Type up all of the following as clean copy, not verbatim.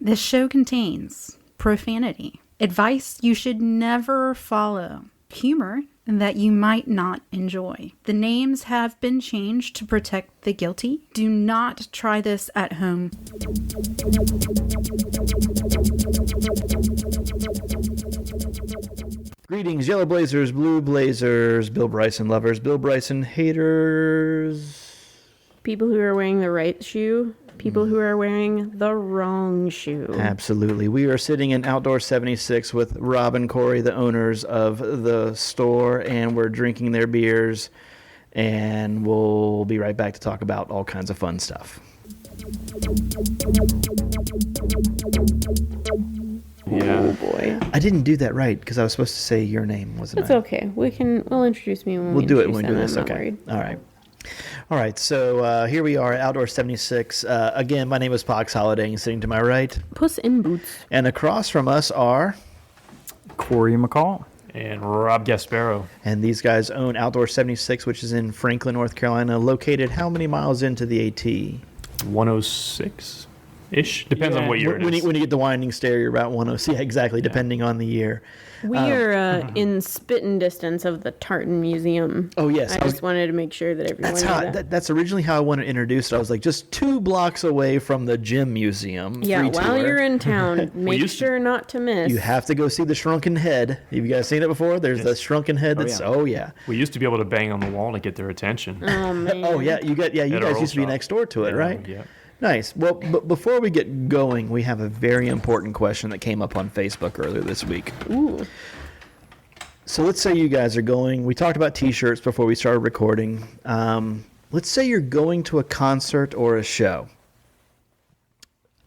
This show contains profanity, advice you should never follow, humor that you might not enjoy. The names have been changed to protect the guilty. Do not try this at home. Greetings, Yellow Blazers, Blue Blazers, Bill Bryson lovers, Bill Bryson haters. People who are wearing the right shoe, people who are wearing the wrong shoe. Absolutely. We are sitting in Outdoor 76 with Rob and Cory, the owners of the store, and we're drinking their beers, and we'll be right back to talk about all kinds of fun stuff. Yeah. Oh boy. I didn't do that right because I was supposed to say your name, wasn't It's I? okay. We'll introduce me when we'll do it when we do them. this. I'm not Okay. worried. All right. So here we are at Outdoor 76. Again, my name is Pox Holiday, and sitting to my right. Puss in Boots. And across from us are... Cory McCall. And Rob Gasparo. And these guys own Outdoor 76, which is in Franklin, North Carolina, located how many miles into the AT? 106-ish. Depends on what year it is. When you get the winding stair, you're about 106. Yeah, exactly, depending on the year. We are in spitting distance of the Tartan Museum. Oh, yes. I just wanted to make sure that everyone knew that. That's originally how I wanted to introduce it. I was like, just 2 blocks away from the Gym Museum. Yeah, while tour. you're in town, make sure not to miss. You have to go see the Shrunken Head. Have you guys seen it before? There's the Shrunken Head. Oh, yeah. We used to be able to bang on the wall to get their attention. Oh, man. Oh, yeah. You guys used to be next door to it, right? Yeah. Nice. Well, before we get going, we have a very important question that came up on Facebook earlier this week. Ooh. So let's say you guys are going, we talked about t-shirts before we started recording. Let's say you're going to a concert or a show.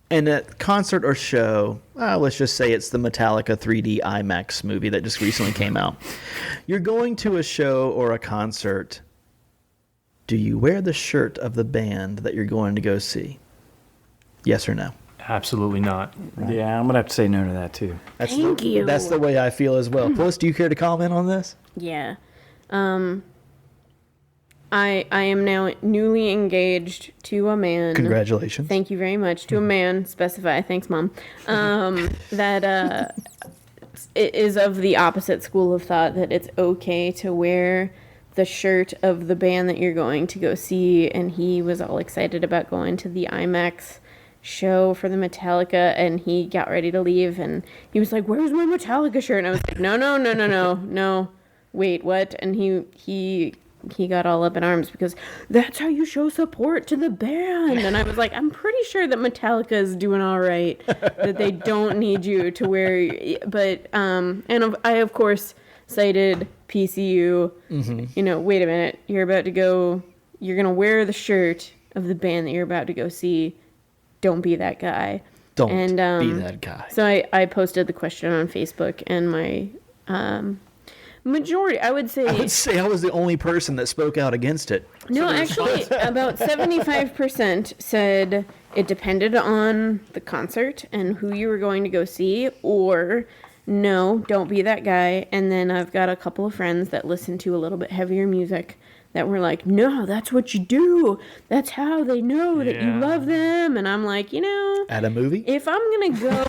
And at concert or show, let's just say it's the Metallica 3D IMAX movie that just recently came out. You're going to a show or a concert. Do you wear the shirt of the band that you're going to go see? Yes or no? Absolutely not. Right. Yeah, I'm going to have to say no to that, too. Thank you. That's the way I feel as well. Puss, do you care to comment on this? Yeah. I am now newly engaged to a man. Congratulations. Thank you very much. To a man, specify. Thanks, Mom. That it is of the opposite school of thought that it's okay to wear the shirt of the band that you're going to go see, and he was all excited about going to the IMAX show for the Metallica, and he got ready to leave, and he was like, "Where's my Metallica shirt?" And I was like, no, wait, what? And he got all up in arms because that's how you show support to the band. And I was like, I'm pretty sure that Metallica is doing all right, that they don't need you to wear, but I of course cited PCU. Mm-hmm. Wait a minute, you're gonna wear the shirt of the band that you're about to go see. Don't be that guy. Don't be that guy. So I posted the question on Facebook, and my majority, I would say I was the only person that spoke out against it. No, actually, about 75% said it depended on the concert and who you were going to go see, or no, don't be that guy. And then I've got a couple of friends that listen to a little bit heavier music that were like, no, that's what you do. That's how they know that you love them. And I'm like, At a movie? If I'm going to go...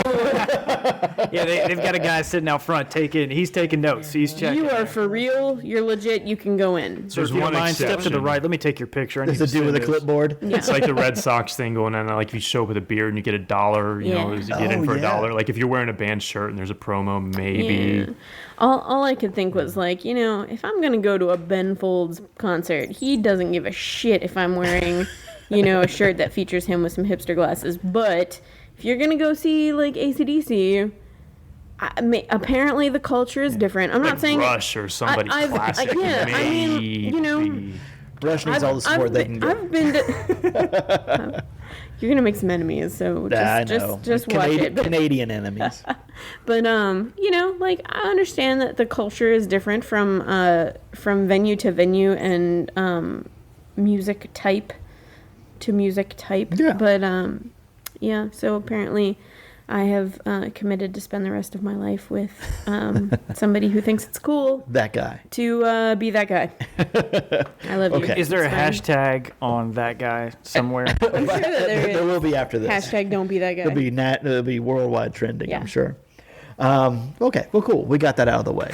Yeah, they've got a guy sitting out front he's taking notes. He's checking. You are for real. You're legit. You can go in. So if you don't mind, step to the right. Let me take your picture. Does it do with a clipboard? Yeah. It's like the Red Sox thing going on. Like if you show up with a beard and you get $1, you get in for $1. Like if you're wearing a band shirt and there's a promo, maybe. Yeah. All I could think was like, if I'm going to go to a Ben Folds concert, he doesn't give a shit if I'm wearing, a shirt that features him with some hipster glasses. But if you're going to go see like AC/DC, apparently the culture is different. I'm not saying Rush or somebody classic. Rush needs all the support they can get. I've been to... You're gonna make some enemies, so just watch it. Canadian enemies. But I understand that the culture is different from venue to venue and music type to music type. Yeah. But so apparently I have committed to spend the rest of my life with somebody who thinks it's cool That guy. to be that guy. I love Okay. you. Is there a It's fine. hashtag on that guy somewhere? I'm sure that there There is. will be after this. Hashtag don't be that guy. It'll be worldwide trending, Yeah. I'm sure. Okay, well, cool. We got that out of the way.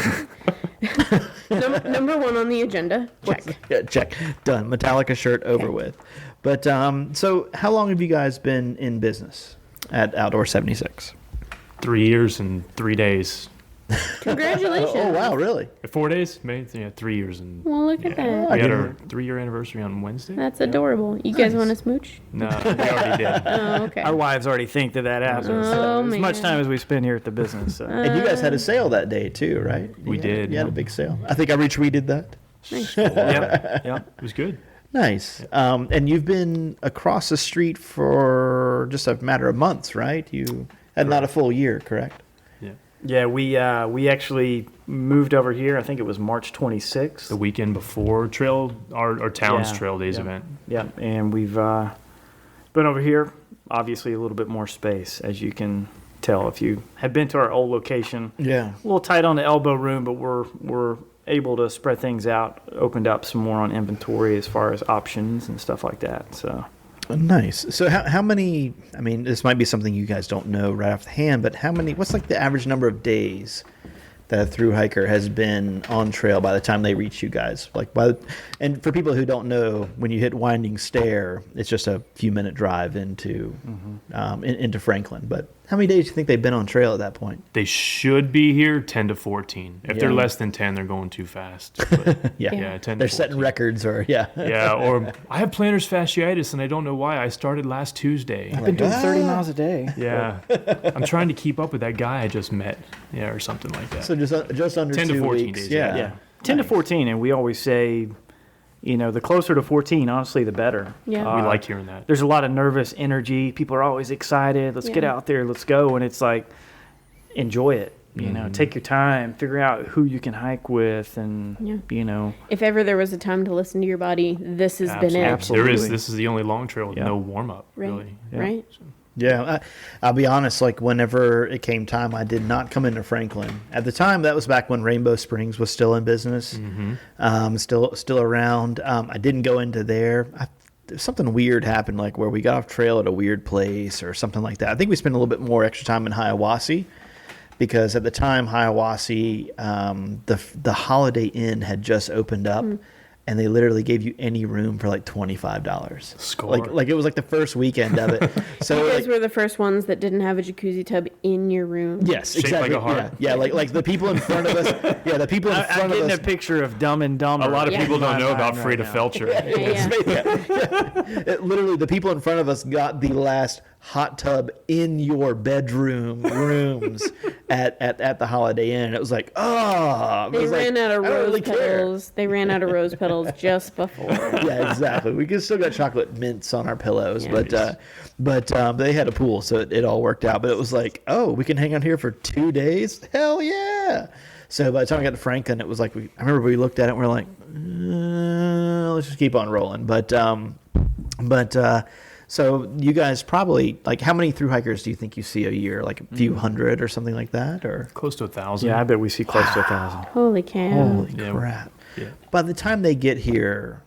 Number one on the agenda. Check. Yeah, check. Done. Metallica shirt over with. But so how long have you guys been in business at Outdoor 76? 3 years and 3 days. Congratulations. Oh, wow, really? 4 days? Maybe? Yeah, 3 years and. Well, look at that. We had didn't- our 3-year anniversary on Wednesday. That's adorable. You guys want to smooch? No, we already did. Oh, okay. Our wives already think that happens. Oh, as much man. time as we spend here at the business. So. And you guys had a sale that day, too, right? We did, You had a yeah. big sale. I think I retweeted that. Yep. It was good. Nice. And you've been across the street for just a matter of months, right? You had not a full year, correct? Yeah. Yeah, we actually moved over here. I think it was March 26th. The weekend before our town's Yeah, Trail Days yeah. event. Yeah, and we've been over here. Obviously, a little bit more space, as you can tell if you have been to our old location. Yeah. A little tight on the elbow room, but we're able to spread things out. Opened up some more on inventory as far as options and stuff like that. So Nice. So how many, I mean, this might be something you guys don't know right off the hand, but what's like the average number of days that a thru-hiker has been on trail by the time they reach you guys? And for people who don't know, when you hit Winding Stair, it's just a few minute drive into into Franklin. But how many days do you think they've been on trail at that point? They should be here 10 to 14. If they're Yeah. less than 10, they're going too fast. But Yeah. yeah, 10 to They're 14. setting records yeah. Yeah, or I have plantar fasciitis and I don't know why. I started last Tuesday. I've been doing 30 miles a day. Yeah, I'm trying to keep up with that guy I just met. Yeah, or something like that. So just under 10 to 2 14 weeks. days, Yeah. Yeah, 10 to 14, and we always say, the closer to 14, honestly, the better. Yeah. We like hearing that. There's a lot of nervous energy. People are always excited. Let's get Yeah. out there. Let's go. And it's like, enjoy it. Take your time. Figure out who you can hike with, and If ever there was a time to listen to your body, this has been it. Absolutely. This is the only long trail with Yeah. no warm up, Right. really. Right? Yeah, I'll be honest, like whenever it came time, I did not come into Franklin. At the time, that was back when Rainbow Springs was still in business, still around. I didn't go into there. Something weird happened, like where we got off trail at a weird place or something like that. I think we spent a little bit more extra time in Hiawassee because at the time, Hiawassee, the Holiday Inn had just opened up. And they literally gave you any room for like $25. Score. Like it was like the first weekend of it. So You like, guys were the first ones that didn't have a jacuzzi tub in your room. yes, Shaped like exactly. a heart. Yeah, like the people in front of us. Yeah, the people in I'm front of getting us. a picture of Dumb and Dumber. A lot of Yeah. people don't know Right about now. Freda Felcher. Yeah. Literally, the people in front of us got the last hot tub in your bedroom rooms at the Holiday Inn. And it was like, They ran out of I don't rose really care. petals. They ran out of rose petals just before. Yeah, exactly. We still got chocolate mints on our pillows, Yeah. but they had a pool, so it all worked out. But it was like, oh, we can hang out here for 2 days? Hell yeah! So by the time I got to Franklin, it was like I remember we looked at it and we're like, let's just keep on rolling. But so you guys probably like how many thru-hikers do you think you see a year? Like a few hundred or something like that, or Close to 1,000. Yeah, I bet we see close to 1,000. Holy cow. holy Yeah. crap! Yeah. By the time they get here,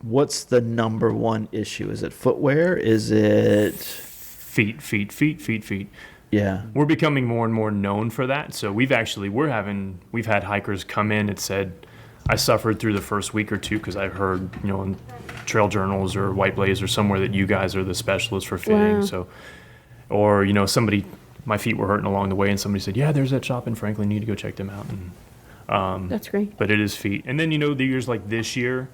what's the number one issue? Is it footwear? Is it Feet. yeah? We're becoming more and more known for that. So we've had hikers come in and said, I suffered through the first week or two because I heard, in trail journals or White Blaze or somewhere that you guys are the specialists for fitting. Wow. So, or, my feet were hurting along the way and somebody said, yeah, there's that shop in Franklin. You need to go check them out. And, That's great. but it is feet. And then, the years like this year,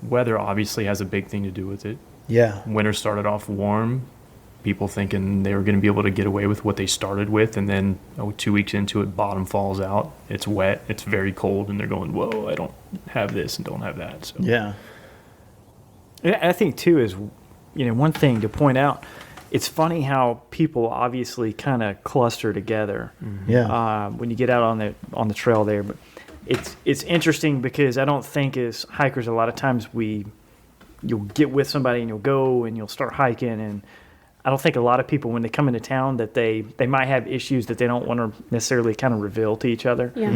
weather obviously has a big thing to do with it. Yeah. Winter started off warm, people thinking they were going to be able to get away with what they started with, and then 2 weeks into it, bottom falls out. It's wet, it's very cold, and they're going, whoa, I don't have this and don't have that. So Yeah. Yeah, I think too is, one thing to point out. It's funny how people obviously kind of cluster together Yeah. when you get out on the trail there. But it's interesting because I don't think as hikers a lot of times you'll get with somebody and you'll go and you'll start hiking and I don't think a lot of people, when they come into town, that they might have issues that they don't want to necessarily kind of reveal to each other. Yeah.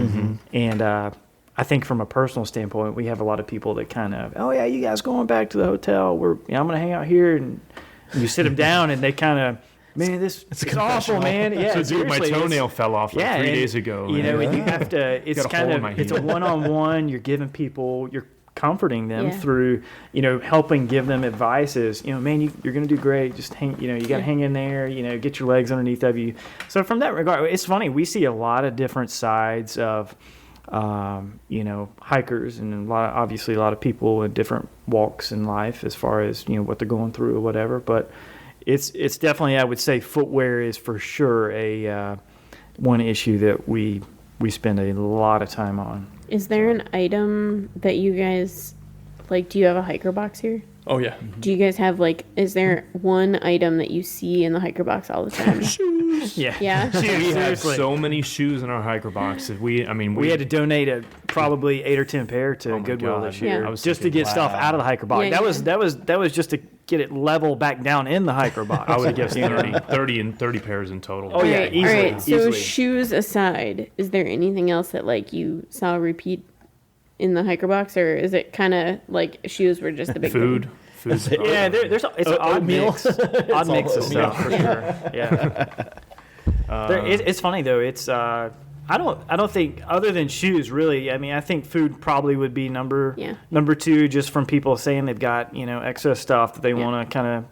And I think from a personal standpoint, we have a lot of people that kind of, oh yeah, you guys going back to the hotel? I'm going to hang out here, and you sit them down, and they kind of, man, this is awful, man. Yeah, So, dude, my toenail fell off like 3 days ago. You know, man. and you have to. It's Got a kind hole in of my it's a heel. one-on-one. You're giving people, you're comforting them Yeah. through, helping give them advices. Man, you're going to do great. Just hang. You got to hang in there. Get your legs underneath of you. So from that regard, it's funny. We see a lot of different sides of, hikers, and obviously a lot of people in different walks in life as far as what they're going through or whatever. But it's definitely, I would say, footwear is for sure a one issue that we spend a lot of time on. Is there an item that you guys like? Do you have a hiker box here? Oh yeah. Do you guys have is there one item that you see in the hiker box all the time? Shoes. Yeah. Yeah. We have Seriously. so many shoes in our hiker boxes. We had to donate probably 8 or 10 pair to Oh my Goodwill God. this year, Yeah. I was just to thinking, get stuff out of the hiker box. Yeah, That was just to get it level back down in the hiker box. I would guess 30 pairs in total. Oh, yeah, Alright, easily, alright, so easily. shoes aside, is there anything else that you saw repeat in the hiker box, or is it kind of like shoes were just the big Food. thing? Food's Yeah, it's an odd oatmeal. mix, odd mix of stuff for sure. Yeah, it's funny though. It's I don't think, other than shoes, really. I mean, I think food probably would be number 2, just from people saying they've got excess stuff that they want to kind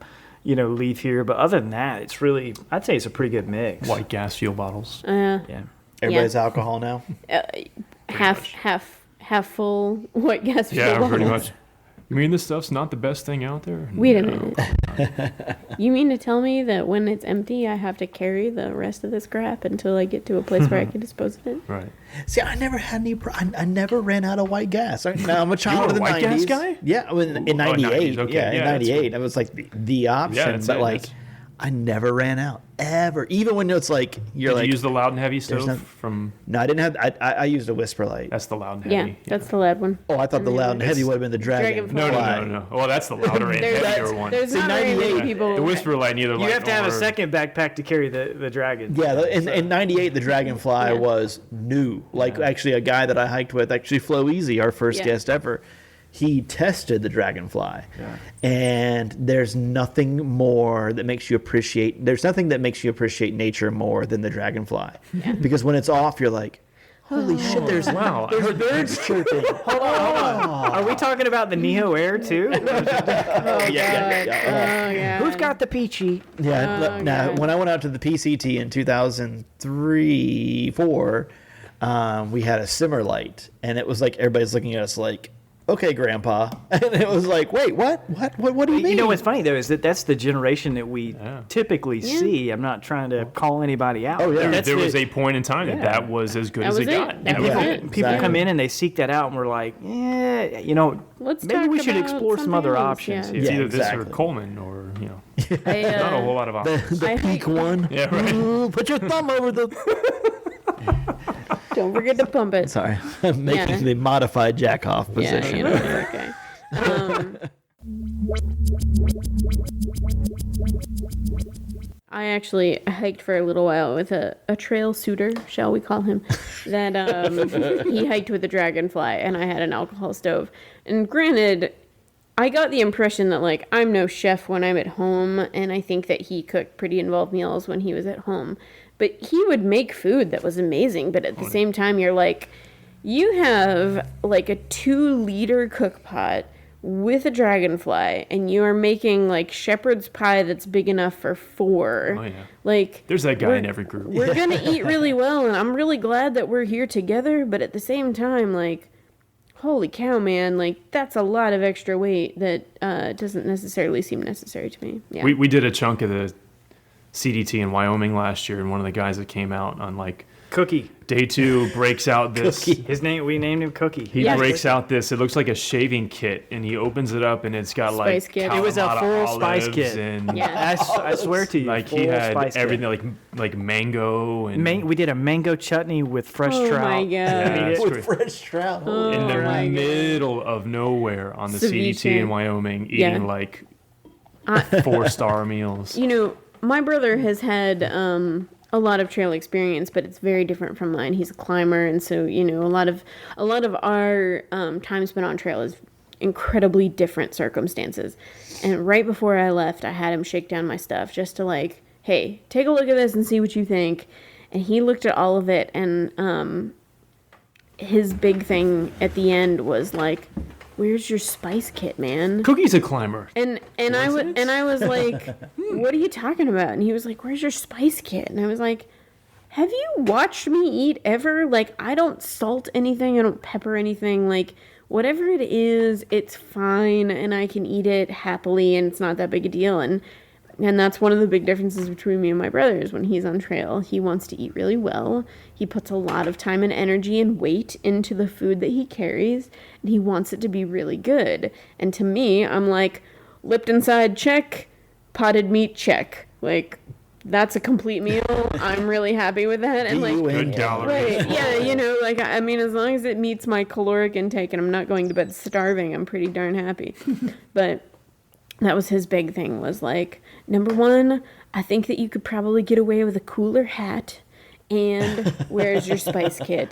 of leave here. But other than that, it's really, I'd say it's a pretty good mix. White gas fuel bottles. Yeah. Everybody's alcohol now. Half full white gas fuel Yeah, pretty bottles. much. You mean this stuff's not the best thing out there? Wait a No. minute. You mean to tell me that when it's empty, I have to carry the rest of this crap until I get to a place where I can dispose of it? Right. See, I never had any. I never ran out of white gas. Now, I'm a child of the white 90s. gas guy? Yeah, in Oh, '98. 90s, okay. Yeah, in Yeah, that's '98, it was like the option. Yeah, that's but it, like, that's- I never ran out ever. Even when it's like you're Did like, you use the loud and heavy there's stove no- from? no, I didn't have. I used a whisper light. That's the loud and Yeah, heavy. that's the loud one. Oh, I thought the loud and heavy would have been the dragon. Dragonfly. No. Well, that's the louder and There's, heavier one. there's See, not very many 98, people. The whisper light neither. You have to have a second backpack to carry the dragon. Yeah, in '98, the Dragonfly Yeah. was new. Like, actually, a guy that I hiked with, actually Flo Easy, our first Yeah. guest ever, he tested the Dragonfly. And there's nothing more that makes you appreciate. There's nothing that makes you appreciate nature more than the Dragonfly, because when it's off, you're like, holy shit! There's birds chirping. Hold on. Are we talking about the Neo Air too? Oh, yeah. yeah. Who's got the peachy? Yeah. Now, God. when I went out to the PCT in 2003, 4, we had a simmer light, and it was like everybody's looking at us like, "Okay, Grandpa," and it was like, "Wait, what? What do you mean?" You know what's funny though is that's the generation that we typically see. I'm not trying to call anybody out. Oh, yeah. There was a point in time that was as good That as was it it. got. That You was know? it. People come in and they seek that out, and we're like, yeah, Let's maybe talk we should about explore some something other else, options yeah. here. It's Yeah, either this exactly. or Coleman, or I, not a whole lot of options. the I peak hate- one? Yeah, right. Ooh, put your thumb over the. Don't forget to pump it. Sorry, I'm making Yeah. the modified jack off Yeah, position. you know, it's okay. I actually hiked for a little while with a trail suitor, shall we call him, that he hiked with a dragonfly, and I had an alcohol stove. And granted, I got the impression that, I'm no chef when I'm at home, and I think that he cooked pretty involved meals when he was at home. But he would make food that was amazing, but at the same time, you're like, you have, a 2-liter cook pot with a dragonfly, and you are making shepherd's pie that's big enough for 4. Oh, yeah. There's that guy we're- in every group. We're gonna eat really well, and I'm really glad that we're here together, but at the same time, holy cow, man, that's a lot of extra weight that doesn't necessarily seem necessary to me. Yeah. We did a chunk of the CDT in Wyoming last year, and one of the guys that came out on Cookie. day 2 breaks out this. We named him Cookie. He Yeah. breaks out this. It looks like a shaving kit, and he opens it up, and it's got Spice kit. It was a Kalamata full spice olives kit. and Yeah. I swear to you, he full had spice kit. everything like mango and We did a mango chutney with fresh Oh trout. my God. Yeah, it's With great. fresh trout. in the my God. middle of nowhere on the Ceviche. CDT in Wyoming, Yeah. eating 4-star meals. You know, my brother has had a lot of trail experience, but it's very different from mine. He's a climber, and so, you know, a lot of our time spent on trail is incredibly different circumstances. And right before I left, I had him shake down my stuff just to like, hey, take a look at this and see what you think. And he looked at all of it, and his big thing at the end was like, where's your spice kit, man? Cookie's a climber. And I was like, what are you talking about? And he was like, where's your spice kit? And I was like, have you watched me eat ever? Like, I don't salt anything. I don't pepper anything. Like, whatever it is, it's fine, and I can eat it happily, and it's not that big a deal. And that's one of the big differences between me and my brother is when he's on trail, he wants to eat really well. He puts a lot of time and energy and weight into the food that he carries, and he wants it to be really good. And to me, I'm like, Lipton side, check. Potted meat, check. Like, that's a complete meal. I'm really happy with that. And like, good calories. right, yeah, you know, like, I mean, as long as it meets my caloric intake and I'm not going to bed starving, I'm pretty darn happy. But that was his big thing, was like, number one, I think that you could probably get away with a cooler hat. And where's your spice kit?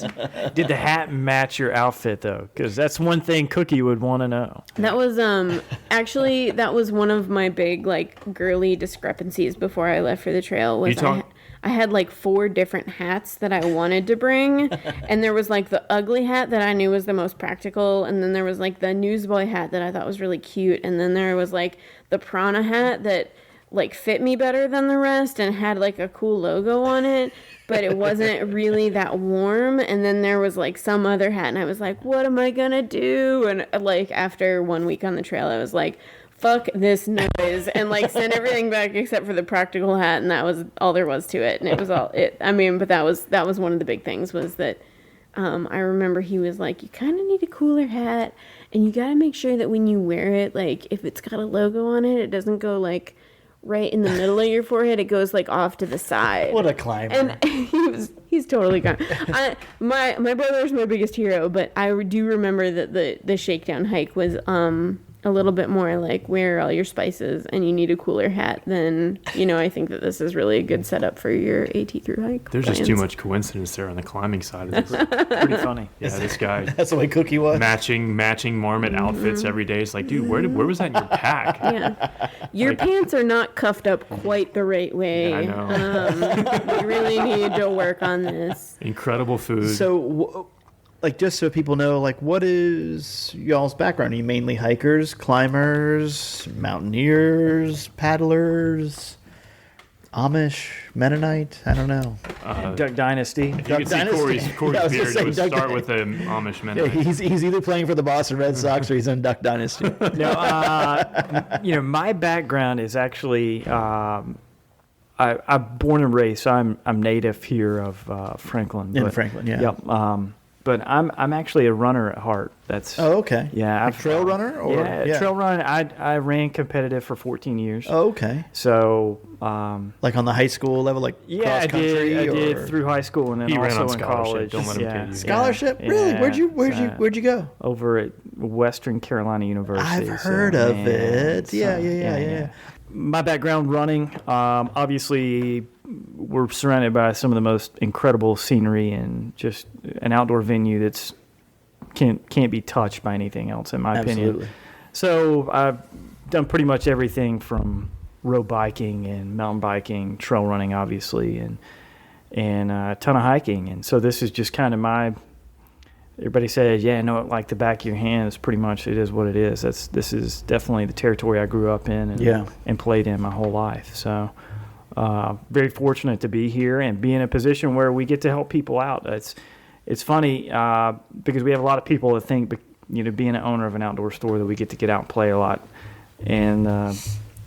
Did the hat match your outfit, though? Because that's one thing Cookie would want to know. That was, actually, that was one of my big, like, girly discrepancies before I left for the trail. Was I had, like, 4 different hats that I wanted to bring. And there was, like, the ugly hat that I knew was the most practical. And then there was, like, the newsboy hat that I thought was really cute. And then there was, like, the Prana hat that, like, fit me better than the rest and had, like, a cool logo on it. But it wasn't really that warm. And then there was like some other hat, and I was like, what am I gonna do? And like after 1 week on the trail, I was like, fuck this noise, and like sent everything back except for the practical hat, and that was all there was to it. And it was all it. I mean, but that was one of the big things, was that I remember he was like, you kind of need a cooler hat, and you got to make sure that when you wear it, like if it's got a logo on it, it doesn't go like right in the middle of your forehead. It goes like off to the side. What a climber. And he's totally gone. My brother's my biggest hero, but I do remember that the shakedown hike was a little bit more like, where are all your spices, and you need a cooler hat. Then, you know, I think that this is really a good setup for your AT Thru-Hike. There's just too much coincidence there on the climbing side of this. Pretty funny. Yeah, this guy. That's the way Cookie was. Matching marmot outfits every day. It's like, dude, where was that in your pack? Yeah. Your pants are not cuffed up quite the right way. Yeah, I know. You really need to work on this. Incredible food. So, like, just so people know, like, what is y'all's background? Are you mainly hikers, climbers, mountaineers, paddlers, Amish, Mennonite? I don't know. Duck Dynasty. If you could see Cory's beard, it would start with an Amish Mennonite. Yeah, he's either playing for the Boston Red Sox or he's in Duck Dynasty. No, you know, my background is actually, I'm born and raised, so I'm native here of Franklin. Franklin, yeah. Yep. But I'm actually a runner at heart. That's okay. Yeah, a trail runner, or trail running. I ran competitive for 14 years. Oh, okay. So like on the high school level, like cross country. I did through high school, and then he also ran on in scholarship. college. Don't let him kid you. Scholarship, really? Where'd you go? Over at Western Carolina University. I've heard of it. Yeah. My background running, obviously, we're surrounded by some of the most incredible scenery and just an outdoor venue that's can't be touched by anything else, in my opinion. So I've done pretty much everything from road biking and mountain biking, trail running, obviously, and a ton of hiking. And so this is just kind of my. Everybody says, yeah, I know it like the back of your hand. It's pretty much, it is what it is. This is definitely the territory I grew up in and played in my whole life. So very fortunate to be here and be in a position where we get to help people out. It's funny because we have a lot of people that think, you know, being an owner of an outdoor store, that we get to get out and play a lot. And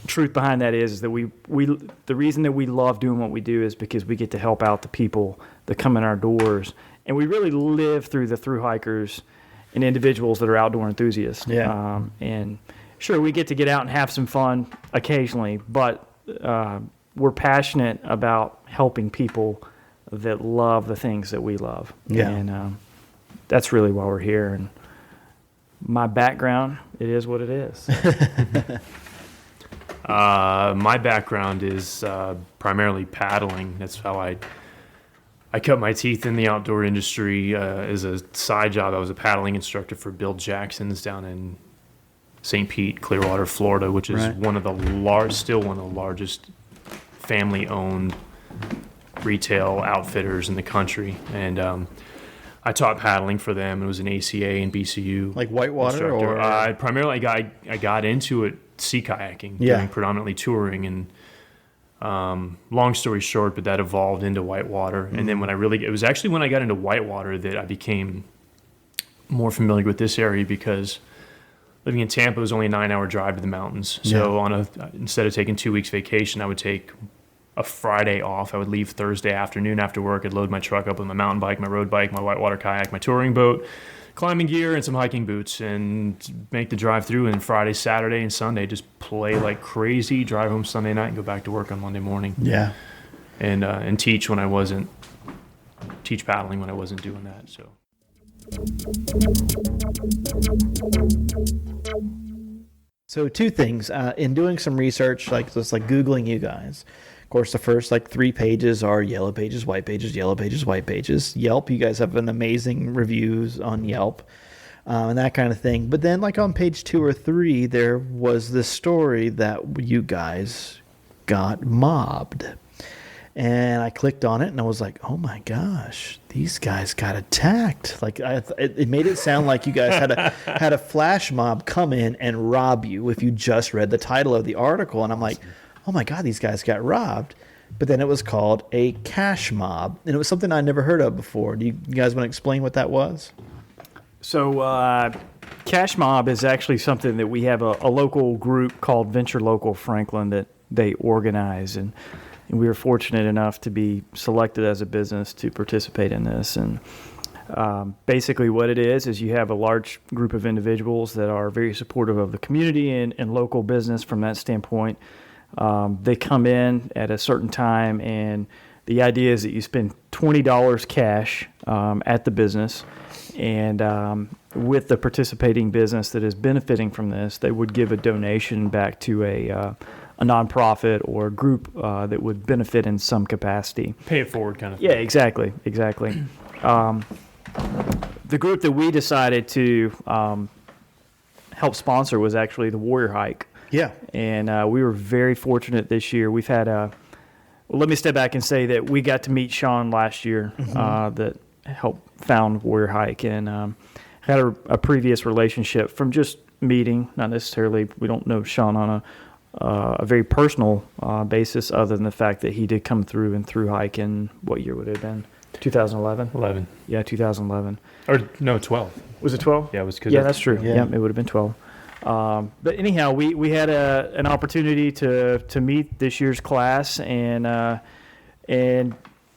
truth behind that is that we the reason that we love doing what we do is because we get to help out the people that come in our doors. And we really live through the thru-hikers and individuals that are outdoor enthusiasts. Yeah. And sure, we get to get out and have some fun occasionally, but we're passionate about helping people that love the things that we love. Yeah. And that's really why we're here. And my background, it is what it is. My background is primarily paddling. That's how I cut my teeth in the outdoor industry. As a side job, I was a paddling instructor for Bill Jackson's down in St. Pete, Clearwater, Florida, which is still one of the largest family-owned retail outfitters in the country. And I taught paddling for them. It was an ACA and BCU. Like whitewater, instructor. or primarily, I got into it sea kayaking, doing predominantly touring, and long story short, but that evolved into whitewater. And then it was actually when I got into whitewater that I became more familiar with this area, because living in Tampa was only a 9-hour drive to the mountains. So instead of taking 2 weeks vacation, I would take a Friday off. I would leave Thursday afternoon after work. I'd load my truck up with my mountain bike, my road bike, my whitewater kayak, my touring boat, climbing gear, and some hiking boots, and make the drive through. And Friday, Saturday, and Sunday just play like crazy, drive home Sunday night, and go back to work on Monday morning. Yeah. And teach paddling when I wasn't doing that. So 2 things. In doing some research, just Googling you guys, of course, the first 3 pages are yellow pages, white pages, yellow pages, white pages. Yelp, you guys have an amazing reviews on Yelp, and that kind of thing. But then on page 2 or 3, there was this story that you guys got mobbed. And I clicked on it, and I was like, oh my gosh, these guys got attacked. It made it sound like you guys had a flash mob come in and rob you if you just read the title of the article. And I'm like, oh my God, these guys got robbed. But then it was called a cash mob, and it was something I never heard of before. Do you guys want to explain what that was? So cash mob is actually something that we have a local group called Venture Local Franklin that they organize, and we were fortunate enough to be selected as a business to participate in this. And basically what it is you have a large group of individuals that are very supportive of the community and local business from that standpoint. They come in at a certain time, and the idea is that you spend $20 cash at the business, and with the participating business that is benefiting from this, they would give a donation back to a nonprofit or a group that would benefit in some capacity. Pay it forward kind of thing. Yeah, exactly. The group that we decided to help sponsor was actually the Warrior Hike. Yeah. And we were very fortunate this year. We've had let me step back and say that we got to meet Sean last year that helped found Warrior Hike, and had a previous relationship from just meeting, not necessarily, we don't know Sean on a very personal basis, other than the fact that he did come through and Thru-Hike in, what year would it have been? 2011? 11. Yeah, 2011. Or no, 12. Was it 12? Yeah, it was. Yeah, that's true. Yeah. Yeah, it would have been 12. But anyhow, we had an opportunity to meet this year's class, and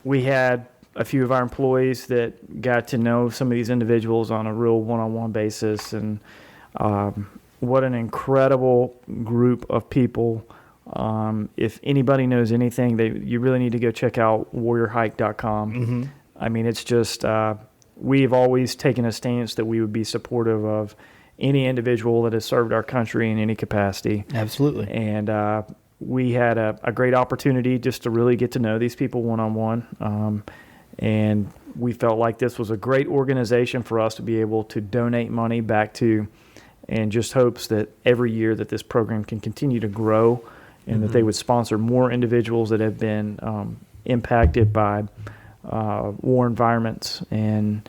we had a few of our employees that got to know some of these individuals on a real one-on-one basis, and what an incredible group of people. If anybody knows anything, you really need to go check out warriorhike.com. Mm-hmm. I mean, it's just, we've always taken a stance that we would be supportive of any individual that has served our country in any capacity. Absolutely. And we had a great opportunity just to really get to know these people one-on-one. And we felt like this was a great organization for us to be able to donate money back to, and just hopes that every year that this program can continue to grow, and that they would sponsor more individuals that have been impacted by war environments. And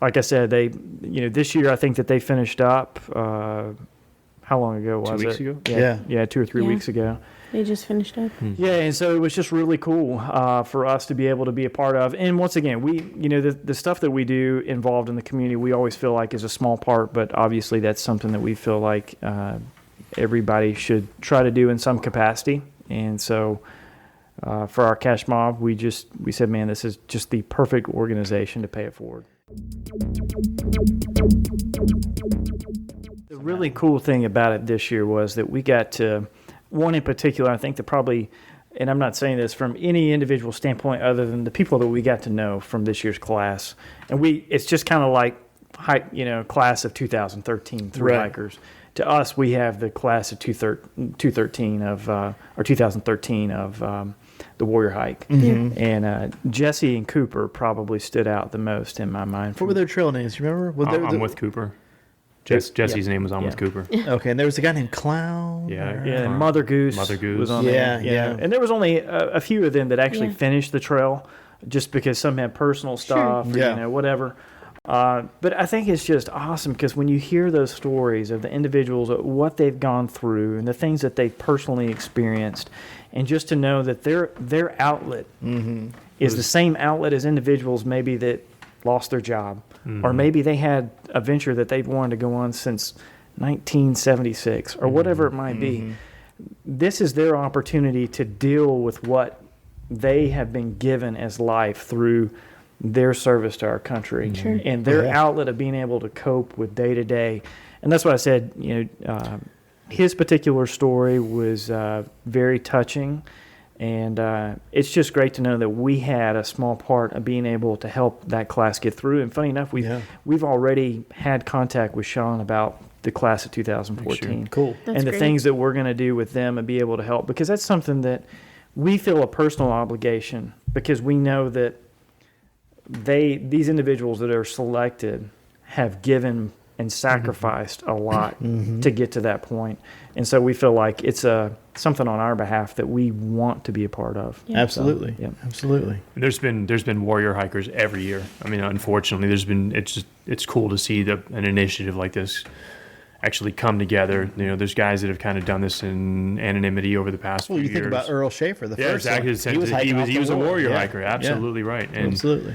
like I said, this year I think that they finished up. How long ago was it? 2 weeks ago? Yeah, 2 or 3 weeks ago. They just finished up. Yeah, and so it was just really cool for us to be able to be a part of. And once again, the stuff that we do involved in the community, we always feel like is a small part, but obviously that's something that we feel like everybody should try to do in some capacity. And so for our cash mob, we said, man, this is just the perfect organization to pay it forward. The really cool thing about it this year was that we got to, one in particular, I think that probably, and I'm not saying this from any individual standpoint other than the people that we got to know from this year's class. And it's just kind of like, class of 2013 Thru-Hikers. to us, we have the class of 2013 of, or 2013 of the Warrior Hike. And Jesse and Cooper probably stood out the most in my mind. What were their trail names? You remember? I'm with Cooper. Jesse's name was on with Cooper. Okay, and there was a guy named Clown. Yeah, and Mother Goose was on there. Yeah. And there was only a few of them that actually finished the trail, just because some had personal stuff, or, whatever. But I think it's just awesome because when you hear those stories of the individuals, what they've gone through, and the things that they've personally experienced, and just to know that their outlet is the same outlet as individuals maybe that lost their job, or maybe they had a venture that they've wanted to go on since 1976, or whatever it might be. This is their opportunity to deal with what they have been given as life through their service to our country, and their outlet of being able to cope with day to day. And that's what I said, his particular story was very touching, and it's just great to know that we had a small part of being able to help that class get through. And funny enough, we've already had contact with Sean about the class of 2014. Cool. That's and the great. things that we're going to do with them and be able to help, because that's something that we feel a personal obligation, because we know that these individuals that are selected have given and sacrificed a lot to get to that point. And so we feel like it's something on our behalf that we want to be a part of. Yeah. Absolutely. So, Absolutely. There's been warrior hikers every year. I mean, unfortunately, it's cool to see an initiative like this actually come together. There's guys that have kind of done this in anonymity over the past few years. Well, you think about Earl Schaefer, the first exactly. one. He was a warrior hiker. Absolutely right. And absolutely.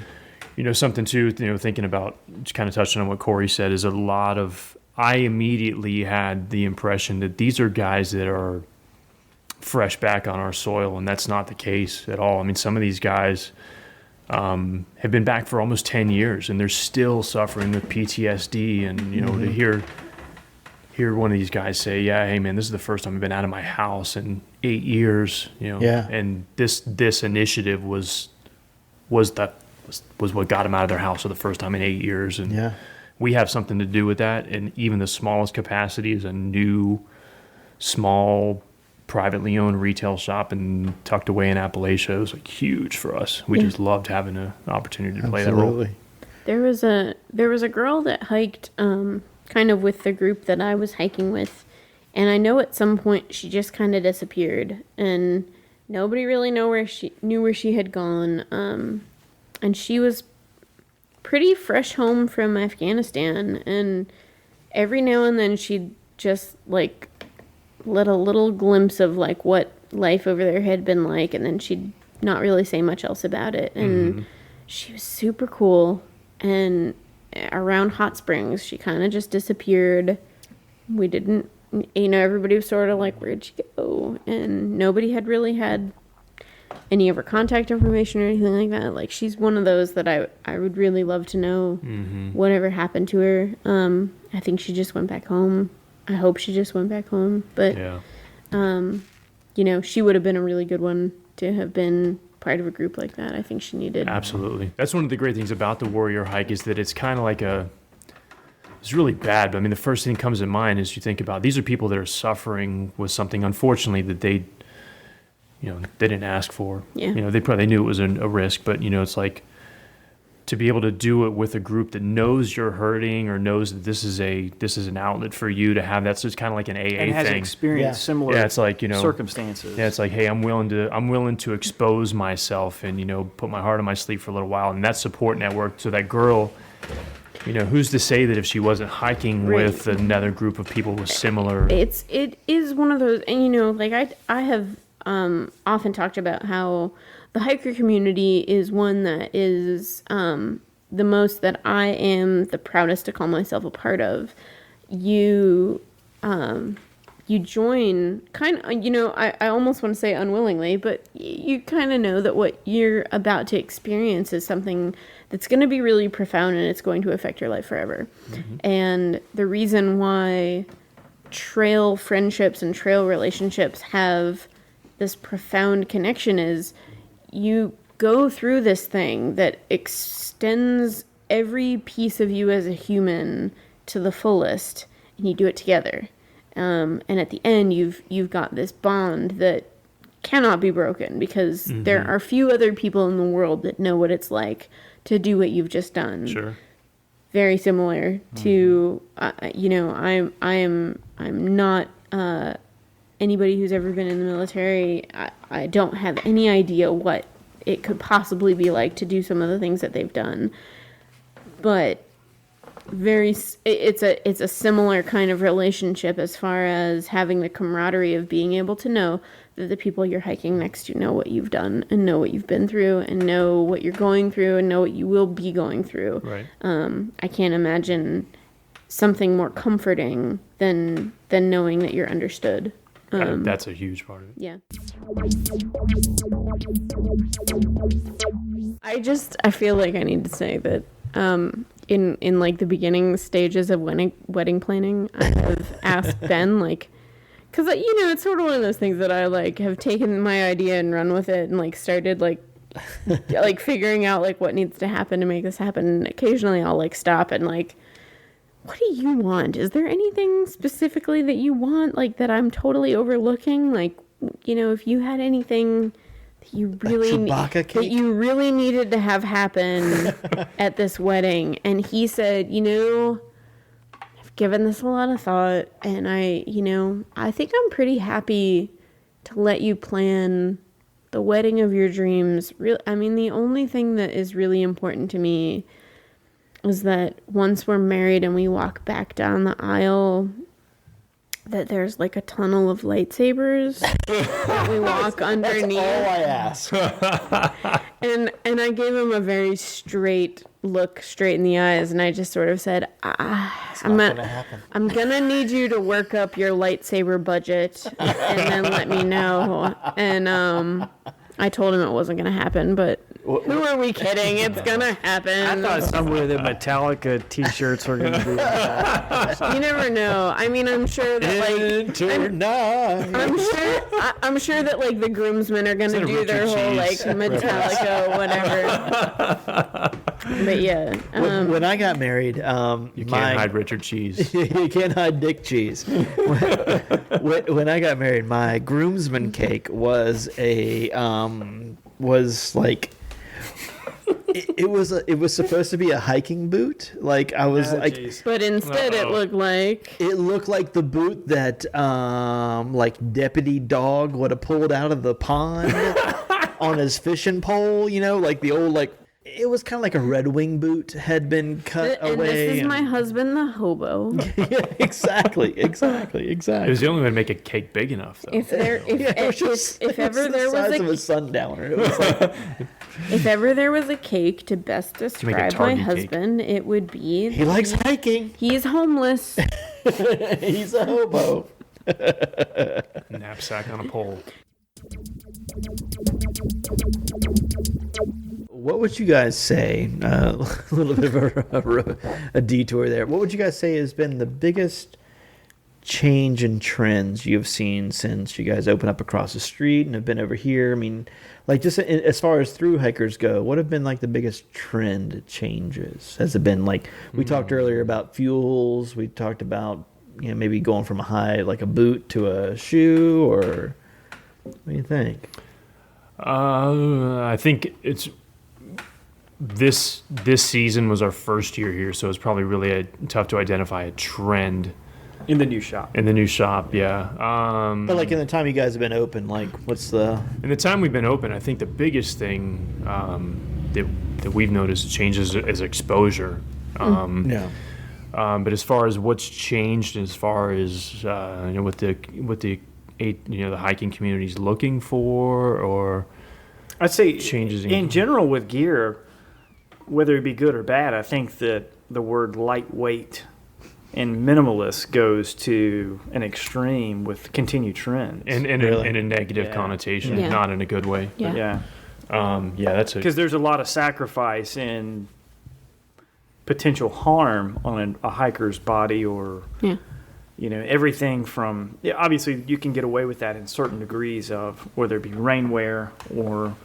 Something too, thinking about, just kind of touching on what Cory said, is I immediately had the impression that these are guys that are fresh back on our soil, and that's not the case at all. I mean, some of these guys have been back for almost 10 years, and they're still suffering with PTSD, and, to hear one of these guys say, hey man, this is the first time I've been out of my house in 8 years, and this initiative was what got them out of their house for the first time in 8 years. And we have something to do with that. And even the smallest capacity is a new, small, privately owned retail shop and tucked away in Appalachia. It was huge for us. We just loved having an opportunity to play that role. There was a girl that hiked kind of with the group that I was hiking with, and I know at some point she just kind of disappeared, and nobody really knew where she had gone. And she was pretty fresh home from Afghanistan, and every now and then she'd just let a little glimpse of what life over there had been like, and then she'd not really say much else about it. And she was super cool. And around Hot Springs, she kind of just disappeared. We didn't, everybody was sort of like, where'd she go? And nobody had really had any of her contact information or anything like that. She's one of those that I would really love to know whatever happened to her. I think she just went back home. I hope she just went back home. But, she would have been a really good one to have been part of a group like that. I think she needed. Absolutely. That's one of the great things about the warrior hike, is that it's kind of like it's really bad, but I mean, the first thing that comes to mind is you think about, these are people that are suffering with something, unfortunately, that they didn't ask for. Yeah. They probably knew it was a risk, but it's like, to be able to do it with a group that knows you're hurting, or knows that this is an outlet for you to have that. So it's kind of like an AA and has thing. Experienced similar it's like, circumstances. Yeah, it's like, hey, I'm willing to expose myself and, put my heart on my sleeve for a little while. And that support network. So that girl, who's to say that if she wasn't hiking with another group of people with similar. It is one of those, and I have often talked about how the hiker community is one that is the most that I am the proudest to call myself a part of. You join kind of, I almost want to say unwillingly, but you kind of know that what you're about to experience is something that's going to be really profound, and it's going to affect your life forever. And the reason why trail friendships and trail relationships have this profound connection is you go through this thing that extends every piece of you as a human to the fullest, and you do it together. And at the end, you've got this bond that cannot be broken because there are few other people in the world that know what it's like to do what you've just done. Sure. Very similar to, I'm not anybody who's ever been in the military. I don't have any idea what it could possibly be like to do some of the things that they've done, but it's a similar kind of relationship as far as having the camaraderie of being able to know that the people you're hiking next to know what you've done and know what you've been through and know what you're going through and know what you will be going through. Right. I can't imagine something more comforting than knowing that you're understood. That's a huge part of it. Yeah. I feel like I need to say that in like the beginning stages of wedding planning, I have asked Ben, like, because it's sort of one of those things that I like have taken my idea and run with it and like started like figuring out like what needs to happen to make this happen. And occasionally I'll like stop and like, what do you want? Is there anything specifically that you want, like, that I'm totally overlooking? Like, if you had anything that you really needed to have happen at this wedding. And he said, I've given this a lot of thought, and I think I'm pretty happy to let you plan the wedding of your dreams. The only thing that is really important to me is that once we're married and we walk back down the aisle, that there's like a tunnel of lightsabers that we walk underneath. That's all I ask. And I gave him a very straight look straight in the eyes, and I just sort of said, I'm gonna need you to work up your lightsaber budget and then let me know. And I told him it wasn't gonna happen, but who are we kidding? It's gonna happen. I thought somewhere the Metallica t-shirts were gonna be. You never know. I'm sure that I'm sure that like the groomsmen are gonna do their whole like Metallica whatever. But yeah. When I got married, you can't hide Richard Cheese. You can't hide Dick Cheese. When I got married, my groomsman cake was it was supposed to be a hiking boot. Like I was but instead it looked like the boot that like Deputy Dog would have pulled out of the pond on his fishing pole. Like the old like. It was kind of like a Red Wing boot had been cut away. And this is my husband, the hobo. Yeah, exactly. It was the only way to make a cake big enough, though. If ever there was a sundowner, it was like, if ever there was a cake to best describe my husband, it would be he likes hiking. He's homeless. He's a hobo. Knapsack on a pole. What would you guys say, a little bit of a detour there, what would you guys say has been the biggest change in trends you've seen since you guys opened up across the street and have been over here? Like just as far as thru-hikers go, what have been like the biggest trend changes? Has it been like, we talked earlier about fuels, we talked about maybe going from a boot to a shoe, or what do you think? I think it's this season was our first year here, so it's probably really tough to identify a trend in the new shop. Yeah. But like in the time you guys have been open, like what's the? In the time we've been open, I think the biggest thing that we've noticed changes is exposure. Yeah. But as far as what's changed, as far as what the hiking community is looking for, or I'd say changes in general with gear, whether it be good or bad, I think that the word lightweight and minimalist goes to an extreme with continued trends. In a negative connotation, not in a good way. Yeah. That's because there's a lot of sacrifice and potential harm on a hiker's body, or everything from obviously you can get away with that in certain degrees of whether it be rainwear or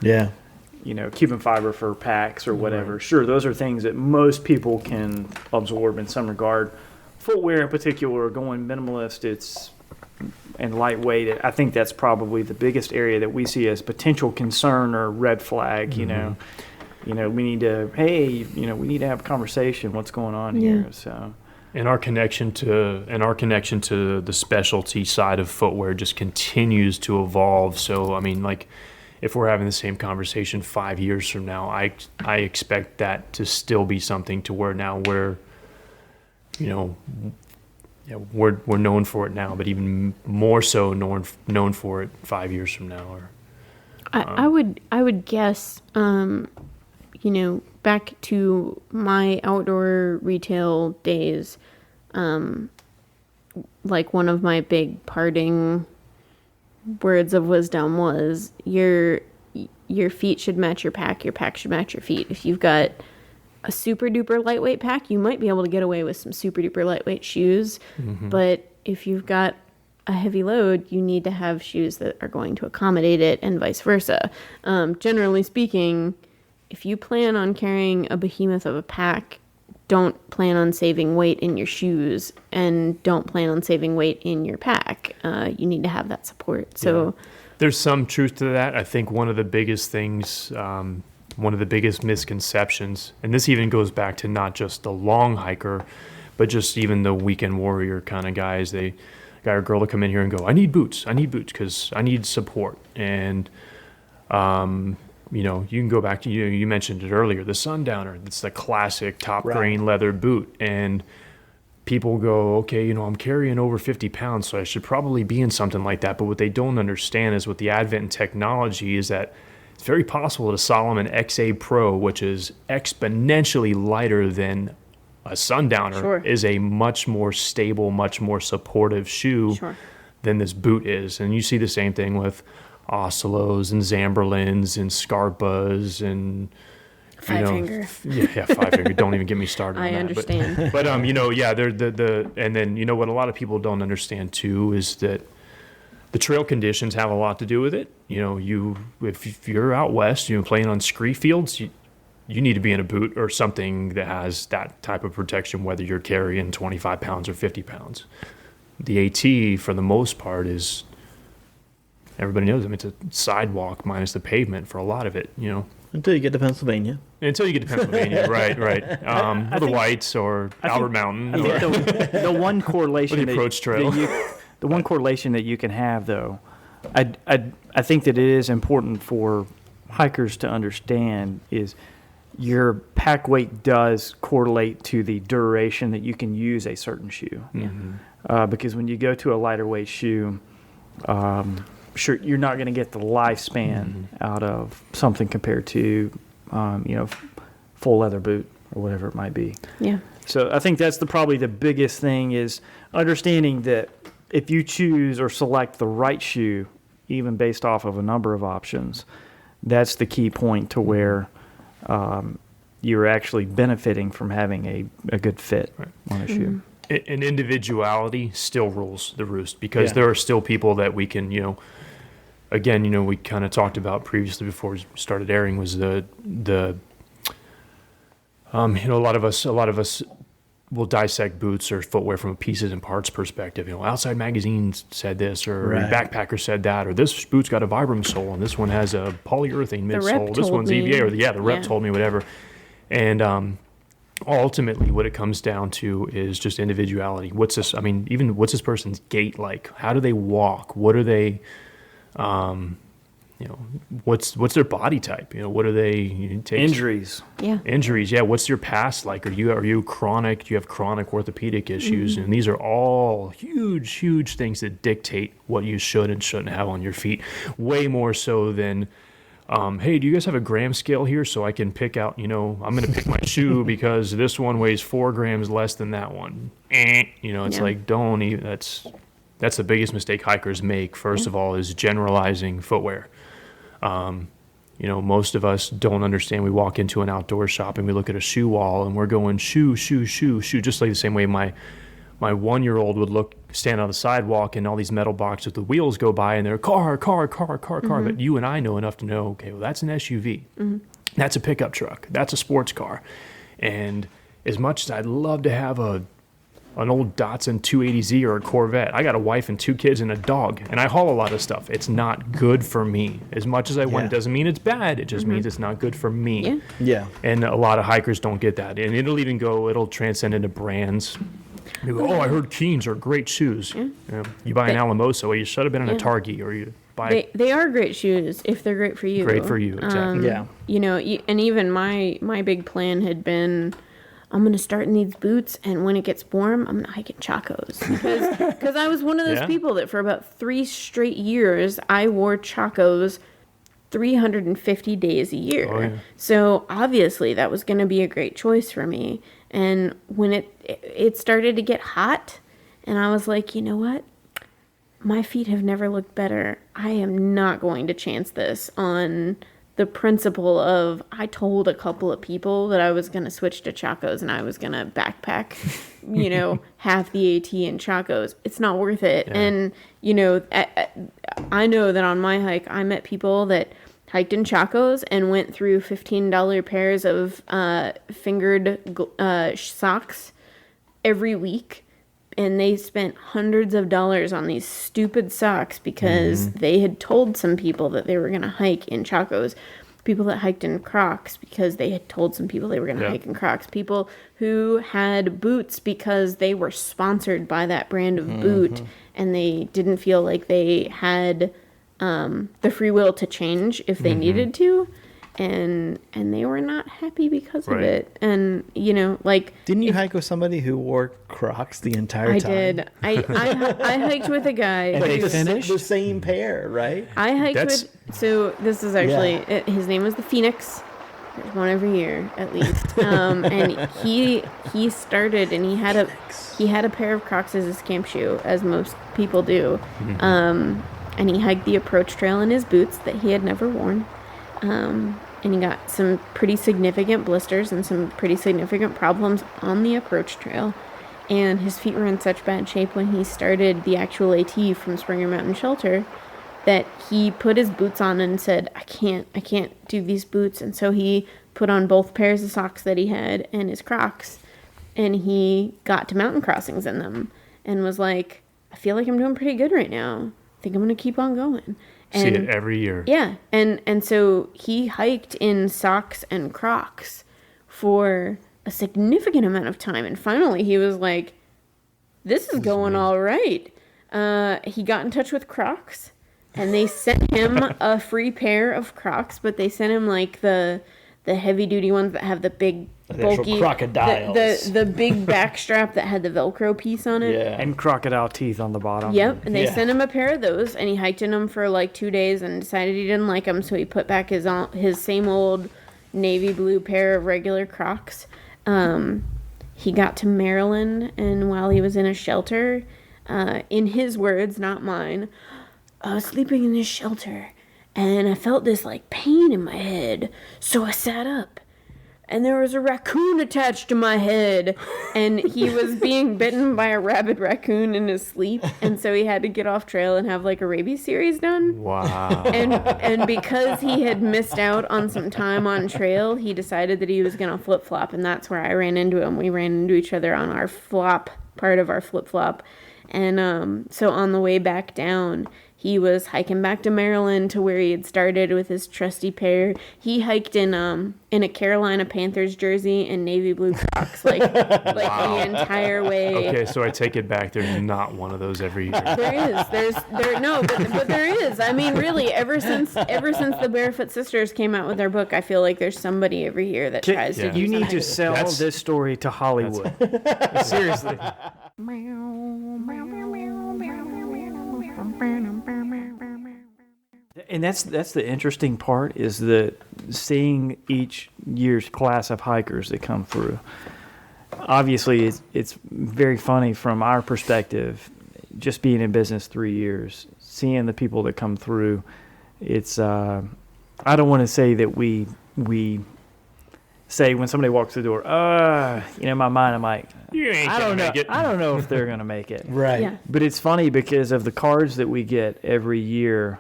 Cuban fiber for packs or whatever. Right. Sure, those are things that most people can absorb in some regard. Footwear in particular, going minimalist, it's and lightweight, I think that's probably the biggest area that we see as potential concern or red flag. You know, we need to we need to have a conversation. What's going on here? So. And our connection to the specialty side of footwear just continues to evolve. So I mean, like, if we're having the same conversation 5 years from now, I expect that to still be something to where now we're known for it now, but even more so known for it 5 years from now. Or I would guess, back to my outdoor retail days, like one of my big parting words of wisdom was your feet should match your pack should match your feet. If you've got a super duper lightweight pack, you might be able to get away with some super duper lightweight shoes, but if you've got a heavy load, you need to have shoes that are going to accommodate it, and vice versa. Generally speaking, if you plan on carrying a behemoth of a pack, don't plan on saving weight in your shoes, and don't plan on saving weight in your pack. You need to have that support. So there's some truth to that. I think one of the biggest things, one of the biggest misconceptions, and this even goes back to not just the long hiker, but just even the weekend warrior kind of guys. Guy or girl to come in here and go, I need boots because I need support. And you can go back to, you mentioned it earlier, the Sundowner. It's the classic top grain leather boot. And people go, okay, I'm carrying over 50 pounds, so I should probably be in something like that. But what they don't understand is with the advent in technology is that it's very possible that a Salomon XA Pro, which is exponentially lighter than a Sundowner, is a much more stable, much more supportive shoe than this boot is. And you see the same thing with Osceolos and Zamberlins and Scarpas and Five Finger. Five Finger. Don't even get me started. I understand. But they're and then what a lot of people don't understand too is that the trail conditions have a lot to do with it. If you're out west, playing on scree fields, you need to be in a boot or something that has that type of protection, whether you're carrying 25 pounds or 50 pounds. The AT, for the most part, is, everybody knows, it's a sidewalk minus the pavement for a lot of it, Until you get to Pennsylvania. Right. The Whites or Albert Mountain. I think the one correlation, the approach trail. The one correlation that you can have, though, I think that it is important for hikers to understand is your pack weight does correlate to the duration that you can use a certain shoe. Because when you go to a lighter weight shoe, sure, you're not going to get the lifespan out of something compared to, full leather boot or whatever it might be. Yeah. So I think that's probably the biggest thing is understanding that if you choose or select the right shoe, even based off of a number of options, that's the key point to where you're actually benefiting from having a good fit on a shoe. And individuality still rules the roost, because there are still people that we can, again, we kind of talked about previously before we started airing was a lot of us will dissect boots or footwear from a pieces and parts perspective. Outside Magazine said this, or Backpacker said that, or this boot's got a Vibram sole and this one has a polyurethane midsole. This one's EVA, or the rep told me whatever. And ultimately, what it comes down to is just individuality. What's this person's gait like? How do they walk? What are they? What's their body type? What are they? Injuries. Yeah. Injuries. Yeah. What's your past like? Are you chronic? Do you have chronic orthopedic issues? And these are all huge things that dictate what you should and shouldn't have on your feet. Way more so than, hey, do you guys have a gram scale here so I can pick out? I'm going to pick my shoe because this one weighs 4 grams less than that one. It's like, don't even. That's the biggest mistake hikers make. First of all, is generalizing footwear. Most of us don't understand. We walk into an outdoor shop and we look at a shoe wall and we're going shoe, just like the same way my 1-year-old would stand on the sidewalk and all these metal boxes with the wheels go by and they're car. But you and I know enough to know, okay, well, that's an SUV. That's a pickup truck. That's a sports car. And as much as I'd love to have a an old Datsun 280Z or a Corvette. I got a wife and 2 kids and a dog, and I haul a lot of stuff. It's not good for me. As much as I want, it doesn't mean it's bad. It just means it's not good for me. Yeah. And a lot of hikers don't get that. And it'll transcend into brands. You go, oh, I heard Keens are great shoes. You buy an Alamosa, well, you should have been in a Target, or you buy. They are great shoes if they're great for you. Great for you, exactly. You know, and even my big plan had been, I'm going to start in these boots, and when it gets warm, I'm going to hike in Chacos. Because I was one of those people that for about 3 straight years, I wore Chacos 350 days a year. Oh, yeah. So obviously that was going to be a great choice for me. And when it started to get hot, and I was like, you know what? My feet have never looked better. I am not going to chance this on the principle of, I told a couple of people that I was going to switch to Chacos and I was going to backpack, you know, half the AT in Chacos. It's not worth it. Yeah. And, you know, I know that on my hike, I met people that hiked in Chacos and went through $15 pairs of fingered socks every week. And they spent hundreds of dollars on these stupid socks because they had told some people that they were going to hike in Chacos. People that hiked in Crocs because they had told some people they were going to hike in Crocs. People who had boots because they were sponsored by that brand of boot and they didn't feel like they had the free will to change if they needed to. And they were not happy because of it. And, you know, like... Didn't you hike with somebody who wore Crocs the entire time? I did. I hiked with a guy. And they finished? The same pair, right? I hiked with... So this is actually... his name was the Phoenix. There's one every year, at least. And he started, and he had a pair of Crocs as his camp shoe, as most people do. And he hiked the approach trail in his boots that he had never worn. And he got some pretty significant blisters and some pretty significant problems on the approach trail. And his feet were in such bad shape when he started the actual AT from Springer Mountain Shelter that he put his boots on and said, I can't do these boots. And so he put on both pairs of socks that he had and his Crocs. And he got to mountain crossings in them and was like, I feel like I'm doing pretty good right now. I think I'm going to keep on going. And, see it every year. Yeah. And so he hiked in socks and Crocs for a significant amount of time. And finally he was like, this is going all right. He got in touch with Crocs and they sent him a free pair of Crocs, but they sent him like the heavy duty ones that have the big bulky crocodiles. The big back strap that had the Velcro piece on it. Yeah. And crocodile teeth on the bottom. Yep. And they sent him a pair of those, and he hiked in them for like 2 days and decided he didn't like them, so he put back his same old navy blue pair of regular Crocs. He got to Maryland, and while he was in a shelter, in his words, not mine, I was sleeping in this shelter, and I felt this like pain in my head, so I sat up. And there was a raccoon attached to my head, and he was being bitten by a rabid raccoon in his sleep, and so he had to get off trail and have like a rabies series done. Wow. And because he had missed out on some time on trail, he decided that he was going to flip-flop, and that's where I ran into him. We ran into each other on our flop, part of our flip-flop. And so on the way back down, he was hiking back to Maryland to where he had started with his trusty pair. He hiked in a Carolina Panthers jersey and navy blue Crocs, like the entire way. Okay, so I take it back. There's not one of those every year. There is. But there is. I mean, really, ever since the Barefoot Sisters came out with their book, I feel like there's somebody every year that tries to do You need something. to sell this story to Hollywood. Seriously. And that's the interesting part, is that seeing each year's class of hikers that come through. Obviously, it's very funny from our perspective, just being in business 3 years, seeing the people that come through. It's I don't want to say that we say when somebody walks through the door, in my mind I'm like, I don't know if they're gonna make it. Right. Yeah. But it's funny because of the cards that we get every year.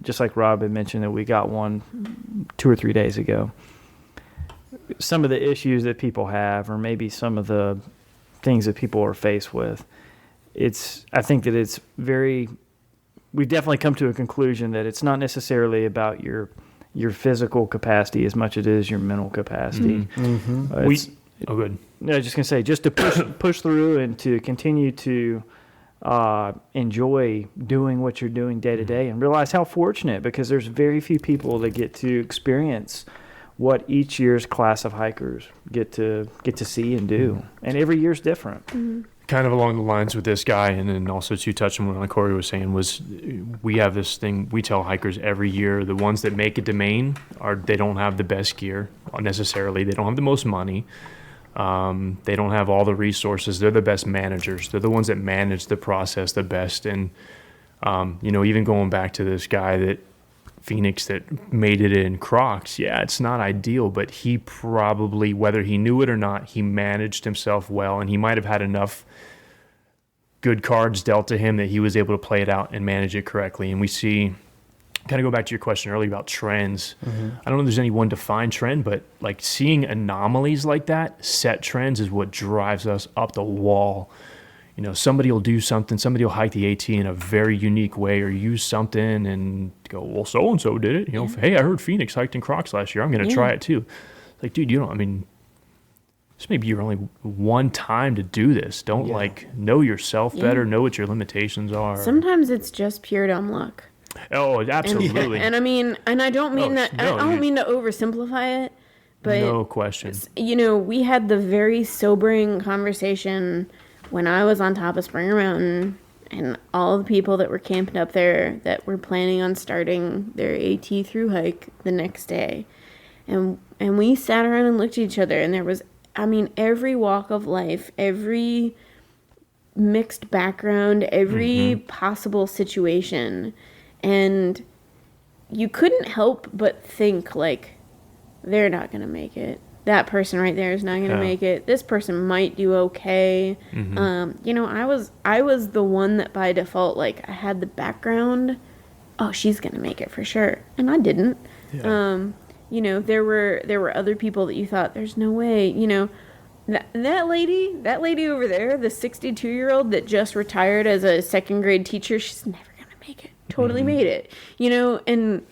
Just like Rob had mentioned that we got one 2 or 3 days ago. Some of the issues that people have, or maybe some of the things that people are faced with. I think that it's we've definitely come to a conclusion that it's not necessarily about your physical capacity as much as it is your mental capacity. Good. No, I was just gonna say, just to push through and to continue to enjoy doing what you're doing day to day, and realize how fortunate, because there's very few people that get to experience what each year's class of hikers get to see and do, and every year's different. Kind of along the lines with this guy, and then also to touch on what Cory was saying, was we have this thing we tell hikers every year: the ones that make it to Maine they don't have the best gear necessarily, they don't have the most money. They don't have all the resources. They're the best managers. They're the ones that manage the process the best. And, even going back to this guy Phoenix that made it in Crocs, yeah, it's not ideal, but he probably, whether he knew it or not, he managed himself well, and he might have had enough good cards dealt to him that he was able to play it out and manage it correctly. And we see, kind of go back to your question earlier about trends. I don't know if there's any one defined trend, but like seeing anomalies like that, set trends, is what drives us up the wall. Somebody will do something, somebody will hike the AT in a very unique way, or use something and go, well, so-and-so did it. Hey, I heard Phoenix hiked in Crocs last year. I'm going to try it too. Like, dude, this may be your only one time to do this. Don't know yourself better, know what your limitations are. Sometimes it's just pure dumb luck. Oh, absolutely. And I mean, and I don't mean I don't mean to oversimplify it, but no question. We had the very sobering conversation when I was on top of Springer Mountain, and all the people that were camping up there that were planning on starting their AT Thru-Hike the next day. And we sat around and looked at each other, and there was, every walk of life, every mixed background, every possible situation. And you couldn't help but think, like, they're not going to make it. That person right there is not going to make it. This person might do okay. I was the one that by default, like, I had the background. Oh, she's going to make it for sure. And I didn't. Yeah. There were other people that you thought, there's no way, that lady over there, the 62-year-old that just retired as a second grade teacher, she's never going to make it. Totally made it, and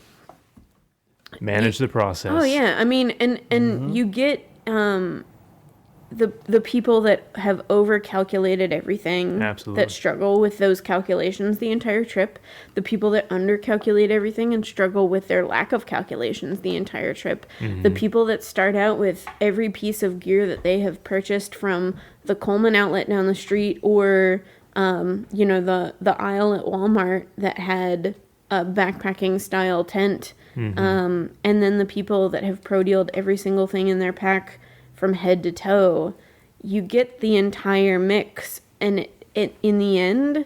manage the process. Oh yeah, and you get the people that have over-calculated everything. Absolutely. That struggle with those calculations the entire trip. The people that under-calculate everything and struggle with their lack of calculations the entire trip. The people that start out with every piece of gear that they have purchased from the Coleman outlet down the street, or the aisle at Walmart that had a backpacking style tent. And then the people that have pro-dealed every single thing in their pack from head to toe. You get the entire mix, and it in the end,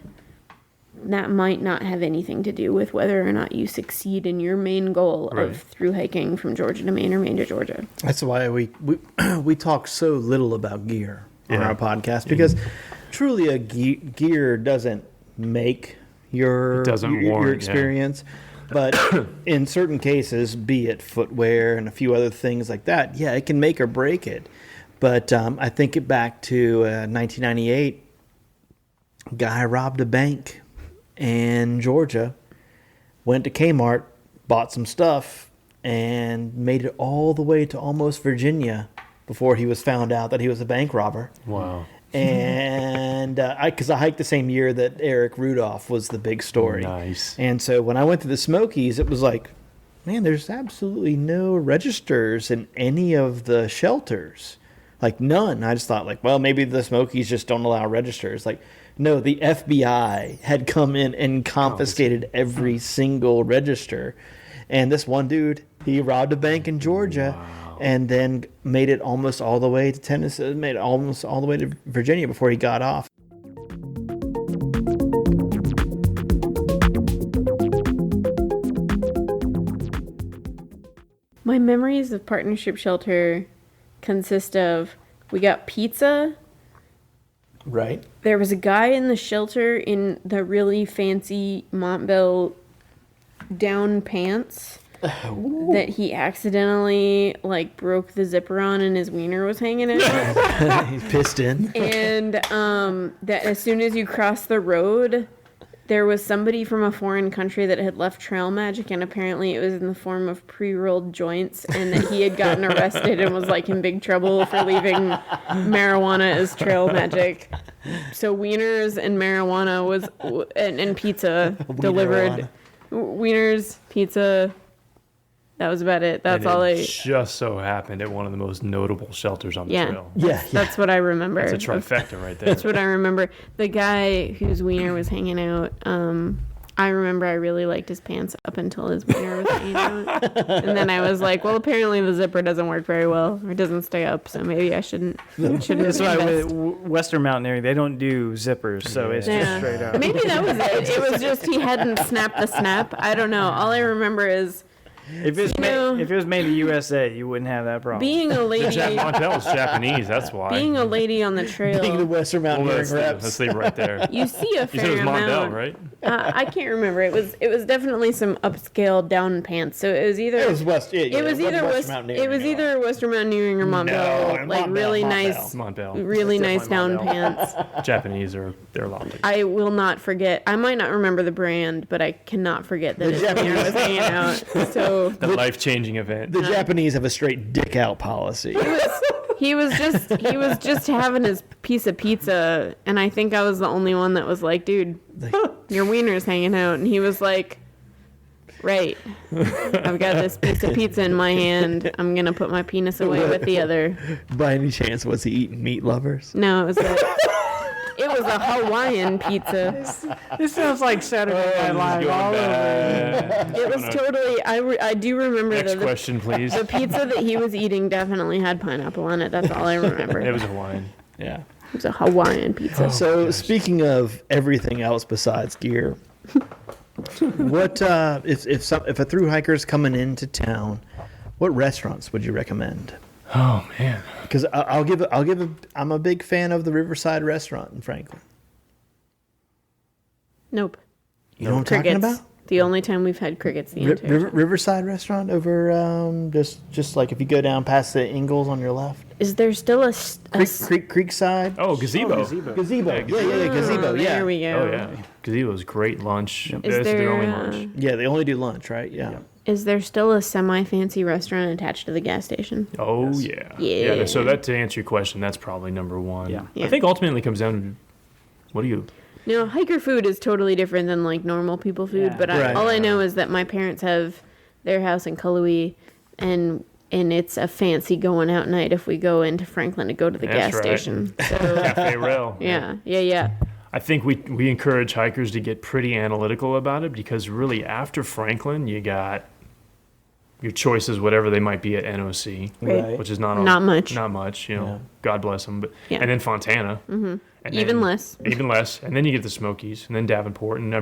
that might not have anything to do with whether or not you succeed in your main goal of through hiking from Georgia to Maine or Maine to Georgia. That's why we talk so little about gear on our podcast, because truly a gear doesn't make your experience. But in certain cases, be it footwear and a few other things like that, it can make or break it. But I think it back to 1998, a guy robbed a bank in Georgia, went to Kmart, bought some stuff, and made it all the way to almost Virginia before he was found out that he was a bank robber. Wow. And because I hiked the same year that Eric Rudolph was the big story. Nice. And so when I went to the Smokies, it was like, man, there's absolutely no registers in any of the shelters. Like, none. I just thought, like, well, maybe the Smokies just don't allow registers. Like, no, the FBI had come in and confiscated every single register. And this one dude, he robbed a bank in Georgia. Wow. And then made it almost all the way to Tennessee, made it almost all the way to Virginia before he got off. My memories of Partnership Shelter consist of, we got pizza. Right. There was a guy in the shelter in the really fancy Montbell down pants that he accidentally like broke the zipper on and his wiener was hanging out. He's pissed in. And that as soon as you cross the road, there was somebody from a foreign country that had left trail magic, and apparently it was in the form of pre-rolled joints, and that he had gotten arrested and was like in big trouble for leaving marijuana as trail magic. So wieners and marijuana was and pizza delivered. Wieners, pizza. That was about it. That's all I. Just so happened at one of the most notable shelters on the trail. That's what I remember. That's a trifecta right there. That's what I remember. The guy whose wiener was hanging out. I remember I really liked his pants up until his wiener was hanging out, and then I was like, well, apparently the zipper doesn't work very well, or it doesn't stay up, so maybe I shouldn't. That's why with Western Mountaineering they don't do zippers, so it's just straight up. Maybe that was it. It was just he hadn't snapped the snap. I don't know. All I remember is. If it was made in the USA, you wouldn't have that problem. Being a lady, Montel's Japanese. That's why. Being a lady on the trail, Being the Western Mountaineering reps. Let's leave it right there. You see a fair You said it was amount. Montel, right? I can't remember. It was definitely some upscale down pants. So it was either It was West. Yeah, it was either Western Mountaineering or Montel, like really nice, really nice down pants. Japanese they're a lot bigger. I will not forget. I might not remember the brand, but I cannot forget that his wiener was hanging out. So the life-changing event. The Japanese have a straight dick out policy. he was just having his piece of pizza, and I think I was the only one that was like, dude, your wiener's hanging out, and he was like, right, I've got this piece of pizza in my hand, I'm gonna put my penis away with the other. By any chance, was he eating meat lovers? No, it was a Hawaiian pizza. This sounds like Saturday Night Live all over. It was totally. I do remember Next question, please. The pizza that he was eating definitely had pineapple on it. That's all I remember. It was Hawaiian. Yeah. It was a Hawaiian pizza. So speaking of everything else besides gear, what if a thru-hiker's coming into town, what restaurants would you recommend? Oh man. Because I'm a big fan of the Riverside restaurant in Franklin. Nope. You know what I'm talking about? The only time we've had crickets the entire time. Riverside restaurant over just like if you go down past the Ingalls on your left. Is there still a Creekside? Oh, gazebo. Gazebo. Yeah, gazebo. Yeah. There we go. Oh yeah. Gazebo's great lunch. Is This is there their only lunch. Yeah, they only do lunch, right? Yeah. Is there still a semi-fancy restaurant attached to the gas station? Oh yeah. Yeah. So that to answer your question, that's probably number one. Yeah. I think ultimately it comes down to what do you No, hiker food is totally different than like normal people food. Yeah. But Right. all I know is that my parents have their house in Cullowhee, and it's a fancy going out night if we go into Franklin to go to the That's gas right. station. So Cafe Rail. yeah. I think we encourage hikers to get pretty analytical about it because really after Franklin you got your choices, whatever they might be at NOC, Right. which is not much, you know. Yeah. God bless them, but Yeah. and then Fontana, and Even less. even less, and then you get the Smokies, and then Davenport, and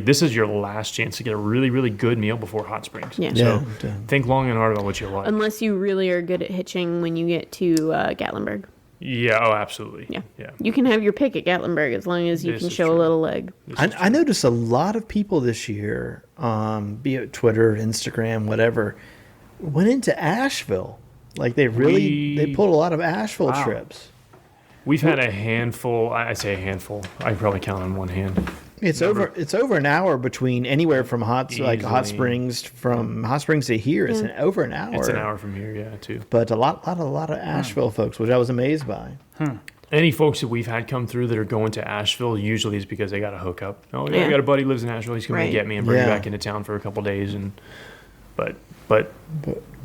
this is your last chance to get a really, really good meal before Hot Springs. Yeah. So Yeah. think long and hard about what you like. Unless you really are good at hitching when you get to Gatlinburg. Yeah. Oh, absolutely. Yeah. Yeah. You can have your pick at Gatlinburg as long as you This can is show a true. little leg. I noticed a lot of people this year, be it Twitter, Instagram, whatever, went into Asheville. Like they pulled a lot of Asheville trips. We've had a handful. I say a handful. I can probably count on one hand. It's over an hour between anywhere from Hot Springs to here. It's over an hour. It's an hour from here, yeah, too. But a lot of Asheville folks, which I was amazed by. Any folks that we've had come through that are going to Asheville usually is because they got a hookup. Oh yeah, I got a buddy who lives in Asheville. He's coming to get me and bring me back into town for a couple days. But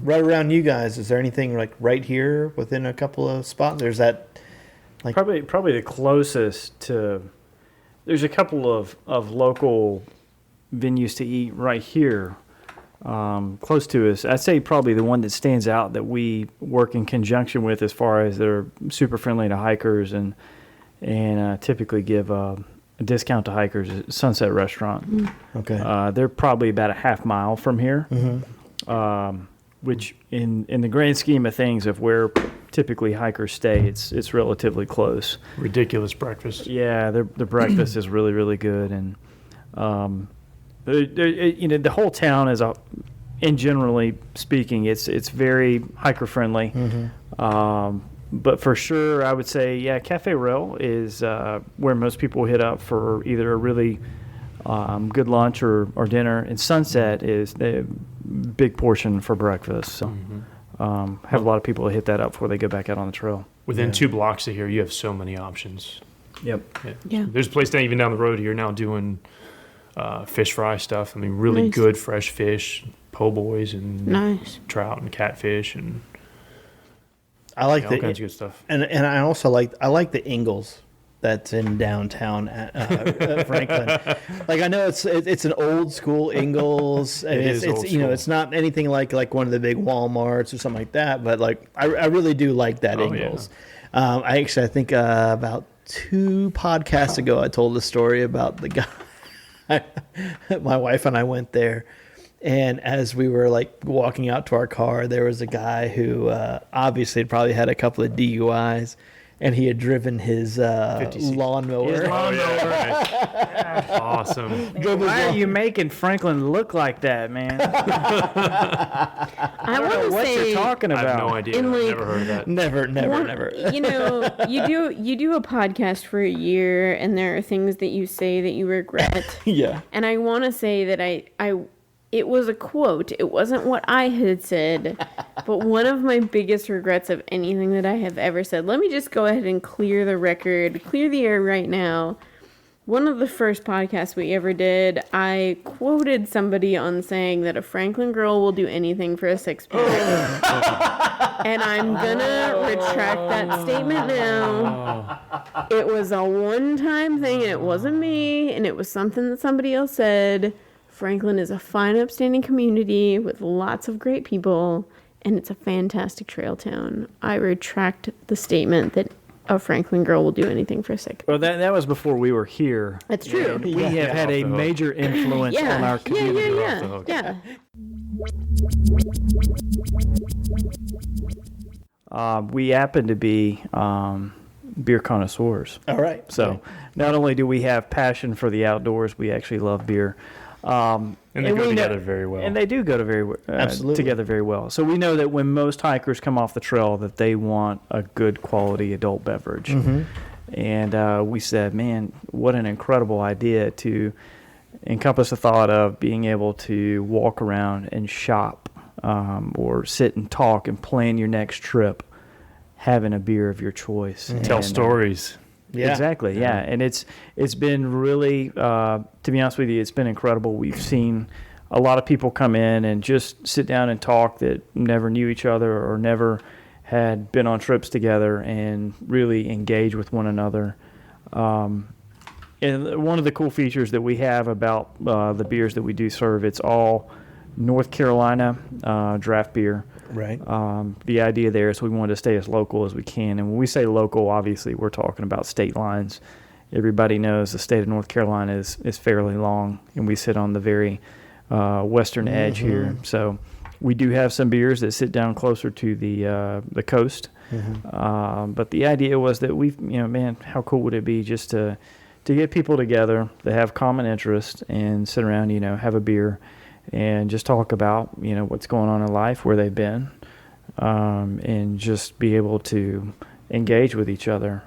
right around you guys, is there anything like right here within a couple of spots? There's that. Like, Probably the closest to. There's a couple of local venues to eat right here, close to us. I'd say probably the one that stands out that we work in conjunction with, as far as they're super friendly to hikers and typically give a discount to hikers. Is Sunset Restaurant. Okay. They're probably about a half mile from here, which in the grand scheme of things, if where typically hikers stay, it's relatively close. ridiculous breakfast. Yeah, the breakfast is really, really good, and the whole town and generally speaking, it's very hiker friendly. But for sure, I would say, yeah, Cafe Rail is where most people hit up for either a really good lunch or dinner, and Sunset is the big portion for breakfast. So have a lot of people hit that up before they go back out on the trail. Within 2 blocks of here, you have so many options. Yep. Yeah. There's a place even down the road here now doing fish fry stuff. I mean, really Nice. good fresh fish, po' boys and Nice. trout and catfish and I like all the kinds of good stuff. and I also like the Ingles that's in downtown Franklin. Like I know it's an old school Ingles. And It is it's old you know school. it's not anything like one of the big Walmarts or something like that. But like I really do like that Oh, yeah. Ingles. I think about 2 podcasts ago I told the story about the guy. My wife and I went there, and as we were like walking out to our car, there was a guy who obviously had probably had a couple of DUIs, and he had driven his 50 lawnmower. His lawnmower. Awesome. Why are you making Franklin look like that, man? I want to What say, you're talking I about? have no idea. in, I've like, never heard of that. Never. you know, you do a podcast for a year, and there are things that you say that you regret. Yeah. And I want to say that it was a quote. It wasn't what I had said, but one of my biggest regrets of anything that I have ever said. Let me just go ahead and clear the record, clear the air right now. One of the first podcasts we ever did, I quoted somebody on saying that a Franklin girl will do anything for a six-pack. And I'm gonna retract that statement now. It was a one-time thing, and it wasn't me, and it was something that somebody else said. Franklin is a fine, upstanding community with lots of great people, and it's a fantastic trail town. I retract the statement that a Franklin girl will do anything for a six. Well, that was before we were here. That's true. And we have had Off a the hook. major influence Yeah, on our community. off the hook. yeah. We happen to be beer connoisseurs. All right. So not only do we have passion for the outdoors, we actually love beer. And they go we know- together very well. And they do go Absolutely. together very well. So we know that when most hikers come off the trail, that they want a good quality adult beverage. And we said, man, what an incredible idea to encompass the thought of being able to walk around and shop or sit and talk and plan your next trip, having a beer of your choice. Tell And, stories. Yeah. Exactly, yeah. And it's been really, to be honest with you, it's been incredible. We've seen a lot of people come in and just sit down and talk that never knew each other or never had been on trips together and really engage with one another. And one of the cool features that we have about the beers that we do serve, it's all North Carolina draft beer. Right. The idea there is we want to stay as local as we can. And when we say local, obviously we're talking about state lines. Everybody knows the state of North Carolina is fairly long, and we sit on the very western edge here. So we do have some beers that sit down closer to the coast. But the idea was that man, how cool would it be just to get people together that have common interests and sit around, have a beer and just talk about, what's going on in life, where they've been, and just be able to engage with each other.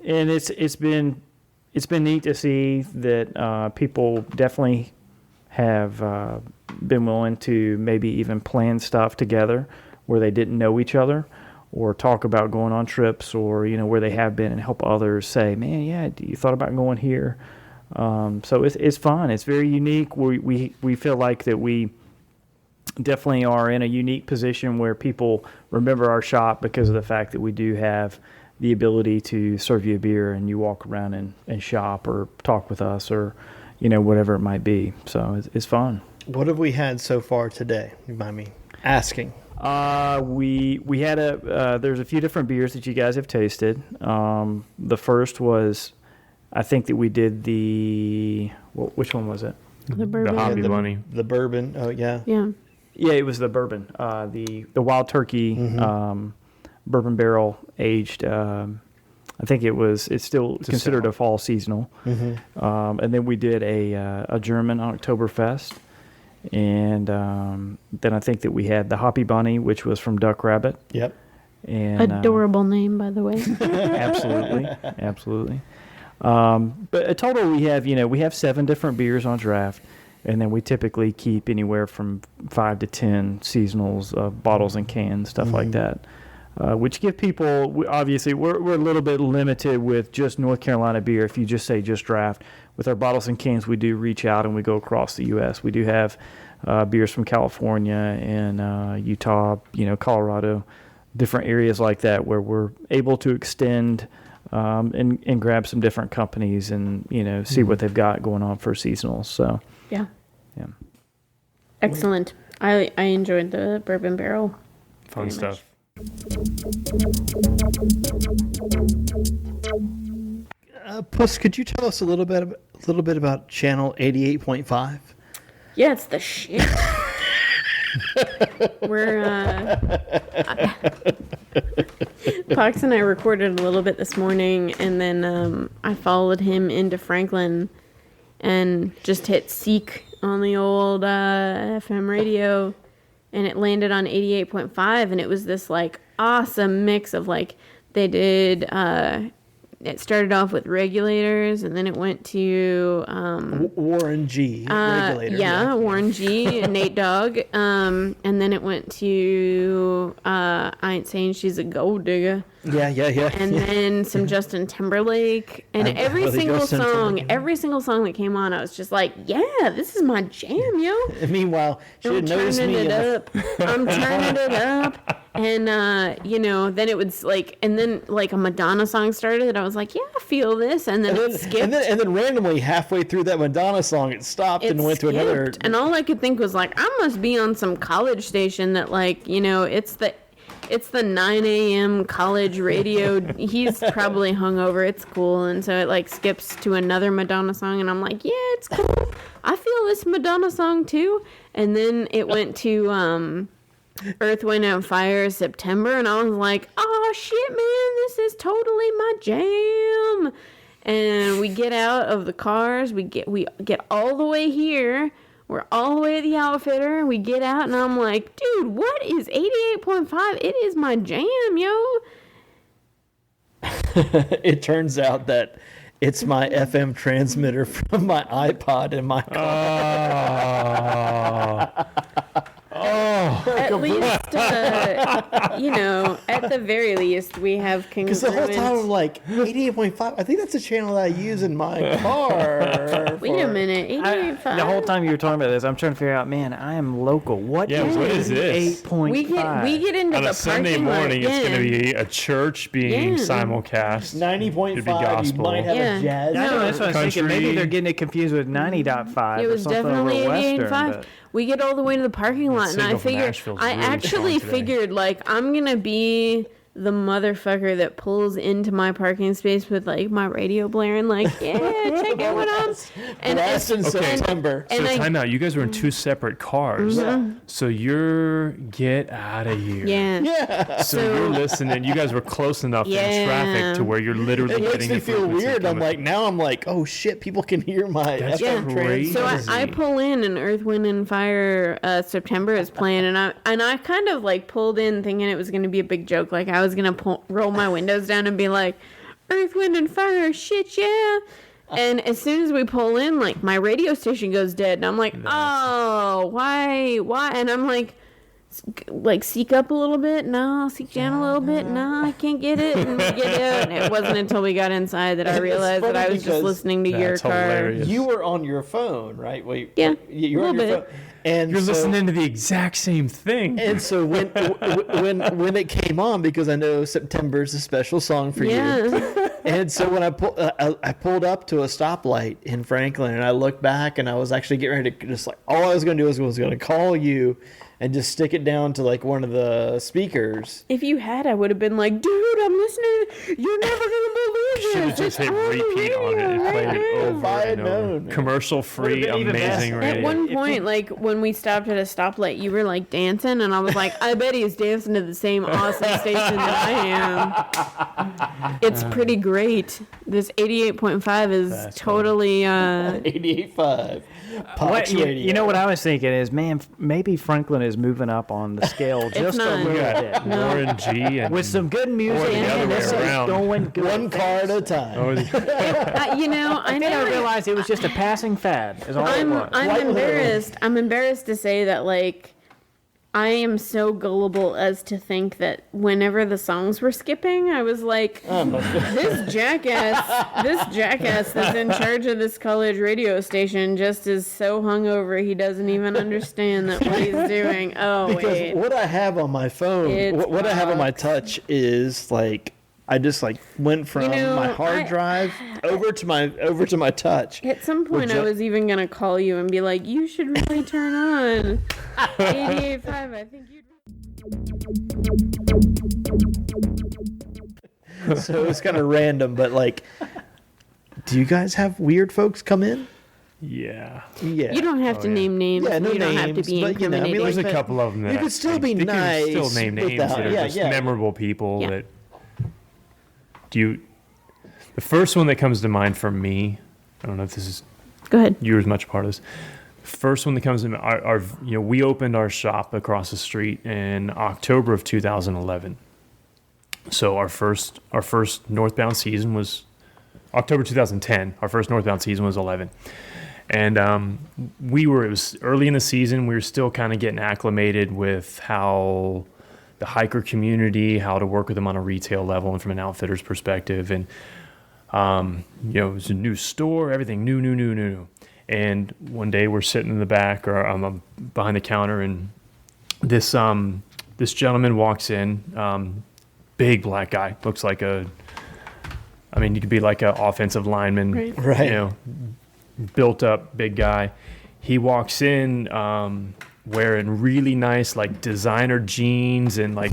And it's been neat to see that people definitely have been willing to maybe even plan stuff together where they didn't know each other, or talk about going on trips, or where they have been, and help others say, man, yeah, you thought about going here? So it's fun. It's very unique. We feel like that we definitely are in a unique position where people remember our shop because of the fact that we do have the ability to serve you a beer and you walk around and shop or talk with us, or whatever it might be. So it's fun. What have we had so far today? You mind me asking? We had there's a few different beers that you guys have tasted. The first was, I think that we did which one was it? The bourbon. The Hobby Bunny. The bourbon. Oh, yeah. Yeah. Yeah, it was the bourbon. The Wild Turkey bourbon barrel aged. I think it's still considered a fall seasonal. And then we did a German Oktoberfest, And then I think that we had the Hoppy Bunny, which was from Duck Rabbit. Yep. And Adorable name, by the way. absolutely. But a total, we have 7 different beers on draft, and then we typically keep anywhere from 5 to 10 seasonals, bottles and cans, stuff like that. Which give people, obviously, we're a little bit limited with just North Carolina beer. If you just say just draft, with our bottles and cans, we do reach out and we go across the U.S. We do have beers from California and Utah, Colorado, different areas like that where we're able to extend and grab some different companies and see what they've got going on for seasonals. So yeah. Excellent. I enjoyed the bourbon barrel. Fun stuff. Puss, could you tell us a little bit about Channel 88.5? Yeah, it's the shit. Pox and I recorded a little bit this morning, and then I followed him into Franklin and just hit seek on the old FM radio, and it landed on 88.5, and it was this like awesome mix of like they did it started off with Regulators, and then it went to Warren G. Regulator. Yeah, Warren G. and Nate Dogg. And then it went to I Ain't Saying She's a Gold Digger. Yeah. And then some Justin Timberlake. And every single song that came on, I was just like, yeah, this is my jam, yo. And meanwhile, she didn't notice me. I'm turning it up. And, then it was like, and then like a Madonna song started, and I was like, yeah, I feel this. And then it skipped. And then randomly, halfly through that Madonna song, it stopped and went to another. And all I could think was like, I must be on some college station that like, it's the 9 a.m. college radio. He's probably hungover. It's cool. And so it like skips to another Madonna song. And I'm like, yeah, it's cool. I feel this Madonna song too. And then it went to Earth, Wind, and Fire September. And I was like, oh shit, man, this is totally my jam. And we get out of the cars. We get all the way here. We're all the way at the outfitter. We get out, and I'm like, dude, what is 88.5? It is my jam, yo. It turns out that it's my FM transmitter from my iPod in my car. At least, at the very least, we have congruent. Because the whole time I'm like, 88.5, I think that's a channel that I use in my car. Wait a minute, 88.5? The whole time you were talking about this, I'm trying to figure out, man, I am local. What is this? 8.5? We get into on the a Sunday morning, it's going to be a church being simulcast. 90.5, you might have a jazz. I know, that's what I was thinking. Maybe country. they're getting it confused with 90.5 It or was something definitely over 88.5. Western. We get all the way to the parking lot, and I figured, figured, like, I'm gonna be the motherfucker that pulls into my parking space with like my radio blaring, like, yeah, check out what I'm. And that's in September. So time out. You guys were in 2 separate cars. Mm-hmm. So you're get out of here. Yeah. So you're listening. You guys were close enough in traffic to where you're literally it getting makes me feel weird. I'm like, oh shit, people can hear my FM great. So I pull in, and Earth, Wind, and Fire September is playing, and I kind of like pulled in thinking it was going to be a big joke, like I was going to roll my windows down and be like, Earth, Wind, and Fire, shit, yeah. And as soon as we pull in, like, my radio station goes dead. And I'm like, oh, why? And I'm like, seek up a little bit. No, seek down a little bit. No, I can't get it. And we get out. And it wasn't until we got inside that I realized that I was just listening to your car. Hilarious. You were on your phone, right? Wait, yeah, you were on your phone. And you're listening to the exact same thing. And so when it came on, because I know September is a special song for you. And so when I pulled up to a stoplight in Franklin, and I looked back, and I was actually getting ready to just like, all I was going to do was going to call you and just stick it down to like one of the speakers. If you had, I would have been like, dude, I'm listening. You're never going to believe should have just hit repeat on it and played it over and over. Commercial free, amazing radio. At one point, like when we stopped at a stoplight, you were like dancing, and I was like, I bet he's dancing to the same awesome station that I am. It's pretty great. This 88.5 is totally 88.5. You know what I was thinking is, man, maybe Franklin is moving up on the scale just a little bit. Warren G. And with some good music. the other way around. Going good. One car at a time. I didn't realize it was just a passing fad. Is all it was. I'm embarrassed. I'm embarrassed to say that, like, I am so gullible as to think that whenever the songs were skipping, I was like, this jackass that's in charge of this college radio station just is so hungover he doesn't even understand that what he's doing. Oh, because wait. what I have on my phone, what I have on my touch is like, I just like went from my hard drive over to my touch. At some point, I was even gonna call you and be like, "You should really turn on 88.5." I think you'd. So it's kind of random, but like, do you guys have weird folks come in? Yeah. You don't have to name names. Yeah, no you don't names, have to be but, incriminating. There's a couple of them that you could still be nice. You still name names that are just memorable people that. The first one that comes to mind for me, I don't know if this is Go ahead. You were as much a part of this. First one that comes to mind, we opened our shop across the street in October of 2011. So our first northbound season was October 2010. Our first northbound season was 11. And it was early in the season. We were still kind of getting acclimated with how the hiker community, how to work with them on a retail level and from an outfitter's perspective. And, it was a new store, everything new. And one day we're sitting in the back or I'm behind the counter and this gentleman walks in, big black guy, looks like you could be like an offensive lineman, right. Built up big guy. He walks in, wearing really nice like designer jeans and like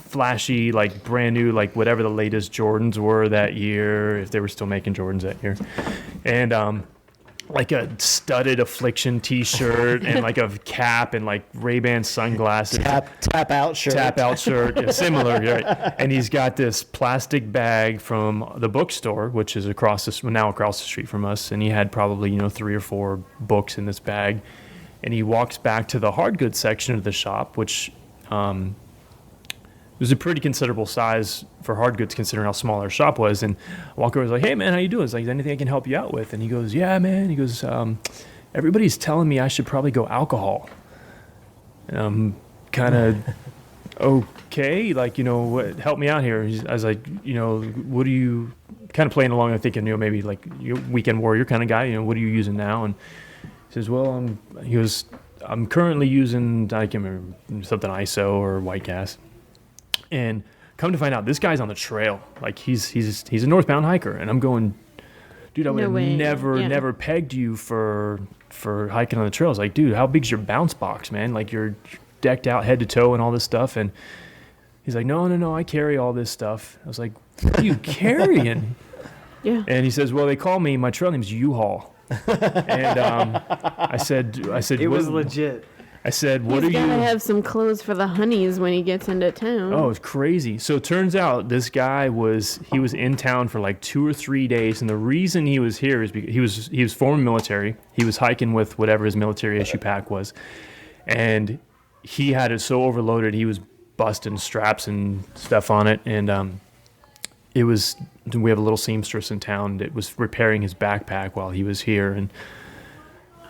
flashy like brand new like whatever the latest Jordans were that year, if they were still making Jordans that year, and like a studded Affliction t-shirt and like a cap and like Ray-Ban sunglasses, tap out shirt, similar, right? And he's got this plastic bag from the bookstore, which is across the street from us, and he had probably 3 or 4 books in this bag. And he walks back to the hard goods section of the shop, which was a pretty considerable size for hard goods considering how small our shop was. And I walk over, I was like, "Hey, man, how you doing?" It's like, "Is there anything I can help you out with?" And he goes, "Yeah, man." He goes, "Everybody's telling me I should probably go alcohol." And I'm kind of, okay, like, help me out here. I was like, what are you, kind of playing along and thinking, maybe like you're a weekend warrior kind of guy, what are you using now? And he says, well, I'm currently using, I can't remember, something ISO or white gas. And come to find out, this guy's on the trail. Like he's a northbound hiker. And I'm going, dude, I would have never pegged you for hiking on the trails. Like, dude, how big's your bounce box, man? Like you're decked out head to toe and all this stuff. And he's like, no, I carry all this stuff. I was like, what are you carrying? Yeah. And he says, well, they call me, my trail name's U-Haul. And I said it was legit. I said, what are you? He's gotta have some clothes for the honeys when he gets into town. Oh, it's crazy. So it turns out this guy was in town for like 2 or 3 days, and the reason he was here is because he was former military. He was hiking with whatever his military issue pack was, and he had it so overloaded he was busting straps and stuff on it, and we have a little seamstress in town that was repairing his backpack while he was here, and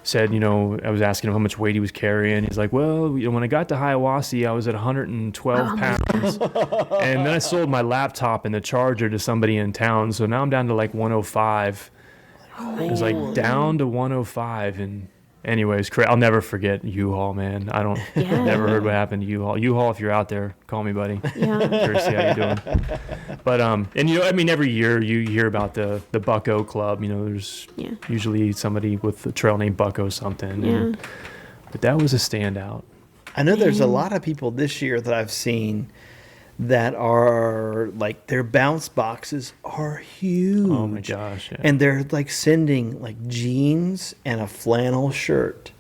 said, I was asking him how much weight he was carrying. He's like, well, when I got to Hiawassee, I was at 112 pounds. And then I sold my laptop and the charger to somebody in town. So now I'm down to like 105. It was like down to 105. And anyways, I'll never forget U-Haul, man. Never heard what happened to U-Haul. U-Haul, if you're out there, call me, buddy. Yeah. Curious to see how you're doing. But, every year you hear about the Bucko Club. There's usually somebody with a trail named Bucko something. Yeah. But that was a standout. I know there's a lot of people this year that I've seen that are like their bounce boxes are huge. Oh my gosh! Yeah. And they're like sending like jeans and a flannel shirt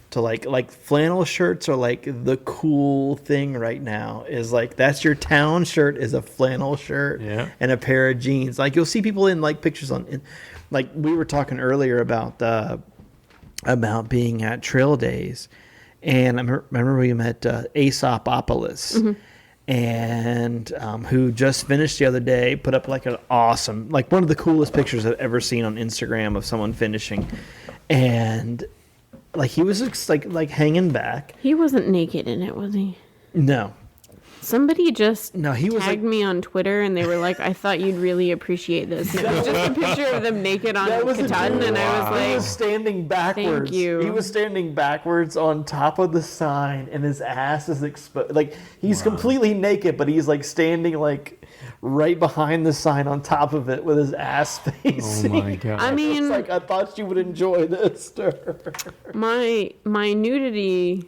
to like flannel shirts are like the cool thing right now. Is like that's your town shirt is a flannel shirt and a pair of jeans. Like you'll see people in like pictures like we were talking earlier about being at Trail Days, and I remember we met Aesopopolis. Mm-hmm. And who just finished the other day, put up like an awesome, like one of the coolest pictures I've ever seen on Instagram of someone finishing. And like he was just like hanging back. He wasn't naked in it, was he? No. Somebody just he was tagged me on Twitter, and they were like, I thought you'd really appreciate this. And it was just a picture of them naked on Katahdin, and I was like... He was standing backwards. Thank you. He was standing backwards on top of the sign, and his ass is exposed. Like, he's completely naked, but he's, like, standing, like, right behind the sign on top of it with his ass facing. Oh, my God. I mean... It's like, I thought you would enjoy this, sir. My nudity...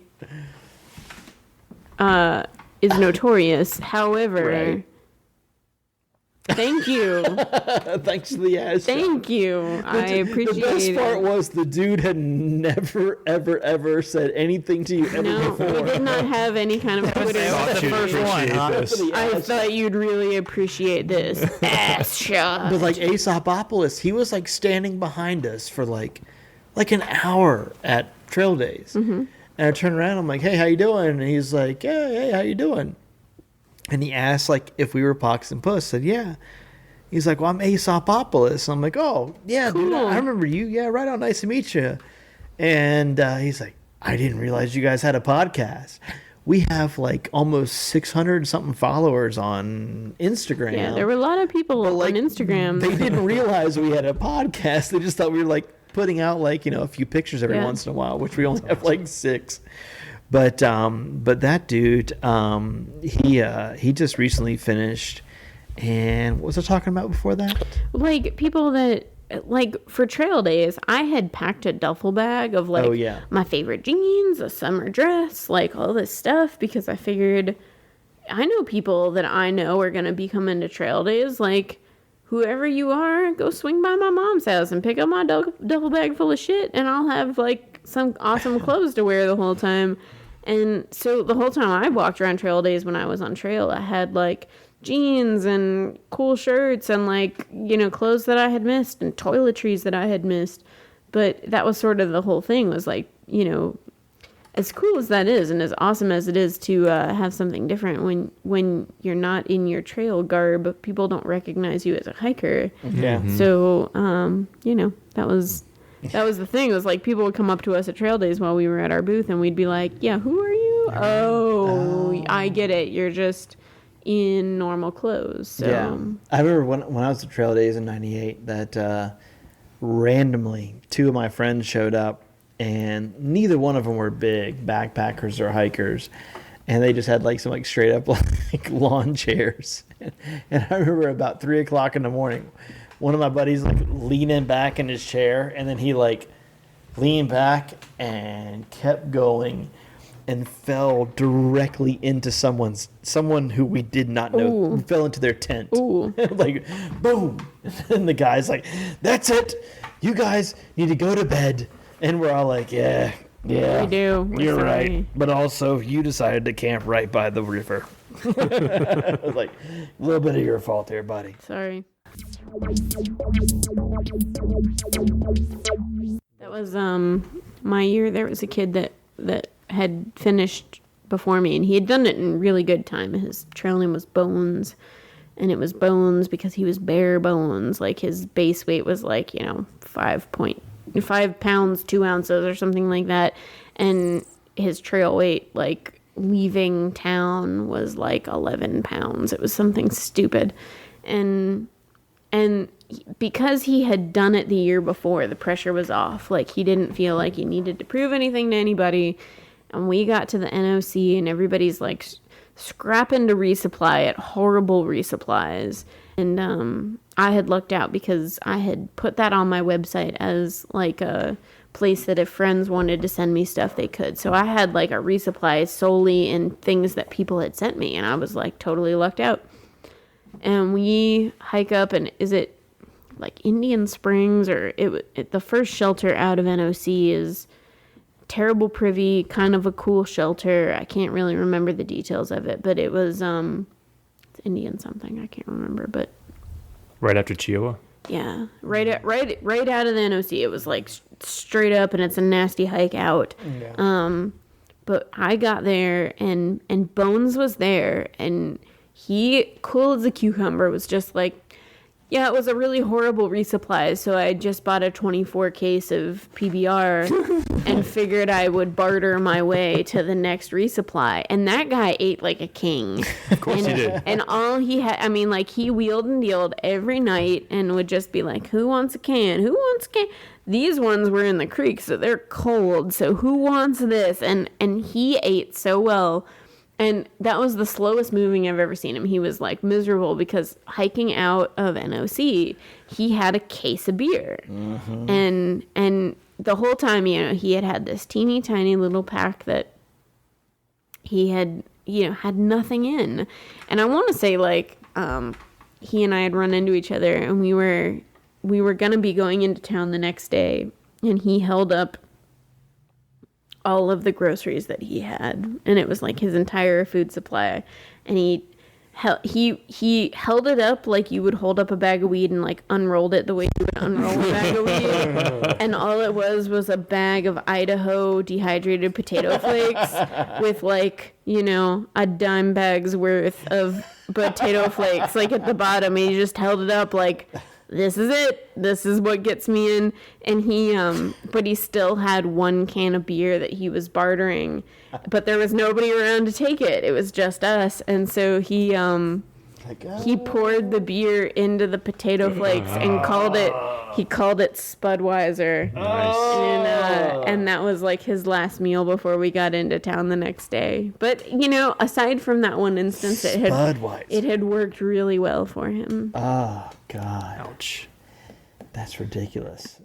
is notorious. However, thank you. Thanks to the ass. Thank you. I appreciate it. The best part was the dude had never, ever, ever said anything to you ever before. No, he did not have any kind of Twitter. That was the first one, huh? I thought you'd really appreciate this. Ass shot. But like Aesopopolis, he was like standing behind us for like an hour at Trail Days. Mm-hmm. And I turned around, I'm like, hey, how you doing? And he's like, yeah, hey, how you doing? And he asked, like, if we were Pox and Puss. I said, yeah. He's like, well, I'm Aesopopolis. I'm like, oh, yeah, cool. Dude, I remember you. Yeah, right on. Nice to meet you. And he's like, I didn't realize you guys had a podcast. We have, like, almost 600-something followers on Instagram. Yeah, there were a lot of people on Instagram. They didn't realize we had a podcast. They just thought we were, like, putting out like a few pictures every once in a while, which we only have like 6. But that dude, he just recently finished. And what was I talking about before that? Like people that like for Trail Days, I had packed a duffel bag of like my favorite jeans, a summer dress, like all this stuff because I figured I know people that I know are gonna be coming to Trail Days, like. Whoever you are, go swing by my mom's house and pick up my duffel bag full of shit, and I'll have, like, some awesome clothes to wear the whole time. And so the whole time I walked around Trail Days when I was on trail, I had, like, jeans and cool shirts and, like, clothes that I had missed and toiletries that I had missed. But that was sort of the whole thing was, like, as cool as that is and as awesome as it is to have something different when you're not in your trail garb, people don't recognize you as a hiker. Yeah. Mm-hmm. So, that was the thing. It was like people would come up to us at Trail Days while we were at our booth and we'd be like, yeah, who are you? Oh, I get it. You're just in normal clothes. So. Yeah. I remember when I was at Trail Days in 98 that randomly 2 of my friends showed up. And neither one of them were big backpackers or hikers, and they just had like some like straight up like lawn chairs. And I remember about 3:00 in the morning, one of my buddies like leaning back in his chair, and then he like leaned back and kept going, and fell directly into someone who we did not know. Ooh. Fell into their tent. Ooh. Like boom, and the guy's like, "That's it, you guys need to go to bed." And we're all like, yeah, we do. You're right. But also, you decided to camp right by the river. Like, a little bit of your fault there, buddy. Sorry. That was my year. There was a kid that had finished before me, and he had done it in really good time. His trail name was Bones, and it was Bones because he was bare bones. Like, his base weight was like, 5 pounds, 2 ounces or something like that. And his trail weight, like, leaving town was like 11 pounds. It was something stupid. And because he had done it the year before, the pressure was off. Like, he didn't feel like he needed to prove anything to anybody. And we got to the NOC and everybody's like scrapping to resupply at horrible resupplies. And I had lucked out because I had put that on my website as like a place that if friends wanted to send me stuff, they could. So I had like a resupply solely in things that people had sent me, and I was like totally lucked out. And we hike up, and is it like Indian Springs, or the first shelter out of NOC is Terrible Privy, kind of a cool shelter. I can't really remember the details of it, but it was Indian something. I can't remember, but Right after Chihuahua? yeah, right out of the NOC. It was like straight up, and it's a nasty hike out. Yeah. But I got there, and Bones was there, and he, cool as a cucumber, was just like, yeah, it was a really horrible resupply, so I just bought a 24 case of PBR and figured I would barter my way to the next resupply. And that guy ate like a king. Of course he did. And all he had, I mean, like, he wheeled and dealed every night and would just be like, who wants a can? Who wants a can? These ones were in the creek, so they're cold, so who wants this? And he ate so well. And that was the slowest moving I've ever seen him. He was like miserable because hiking out of NOC, he had a case of beer. Mm-hmm. And the whole time, you know, he had this teeny tiny little pack that he had, you know, had nothing in. And I want to say, like, he and I had run into each other, and we were going to be going into town the next day, and he held up all of the groceries that he had, and it was like his entire food supply, and he held it up like you would hold up a bag of weed and like unrolled it the way you would unroll a bag of weed, and all it was a bag of Idaho dehydrated potato flakes with, like, you know, a dime bag's worth of potato flakes like at the bottom, and he just held it up like, this is it. This is what gets me in. And he, but he still had one can of beer that he was bartering, but there was nobody around to take it. It was just us. And so he poured the beer into the potato flakes and called it Spudweiser. Nice. And that was like his last meal before we got into town the next day. But, you know, aside from that one instance, it had worked really well for him. Oh, God. Ouch. That's ridiculous.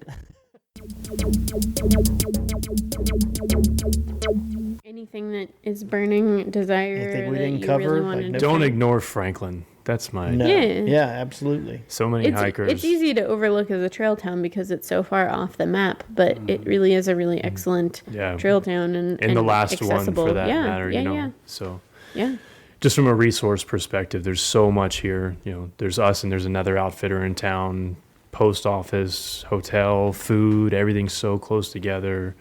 Anything that is burning desire Anything we that didn't you cover? really wanted to Don't try? ignore Franklin. That's my... No. Yeah. Yeah, absolutely. So many hikers. It's easy to overlook as a trail town because it's so far off the map, but it really is a really excellent trail town and the last accessible. one for that matter, you know. Yeah. So yeah. Just from a resource perspective, there's so much here. You know, there's us and there's another outfitter in town, post office, hotel, food, everything's so close together.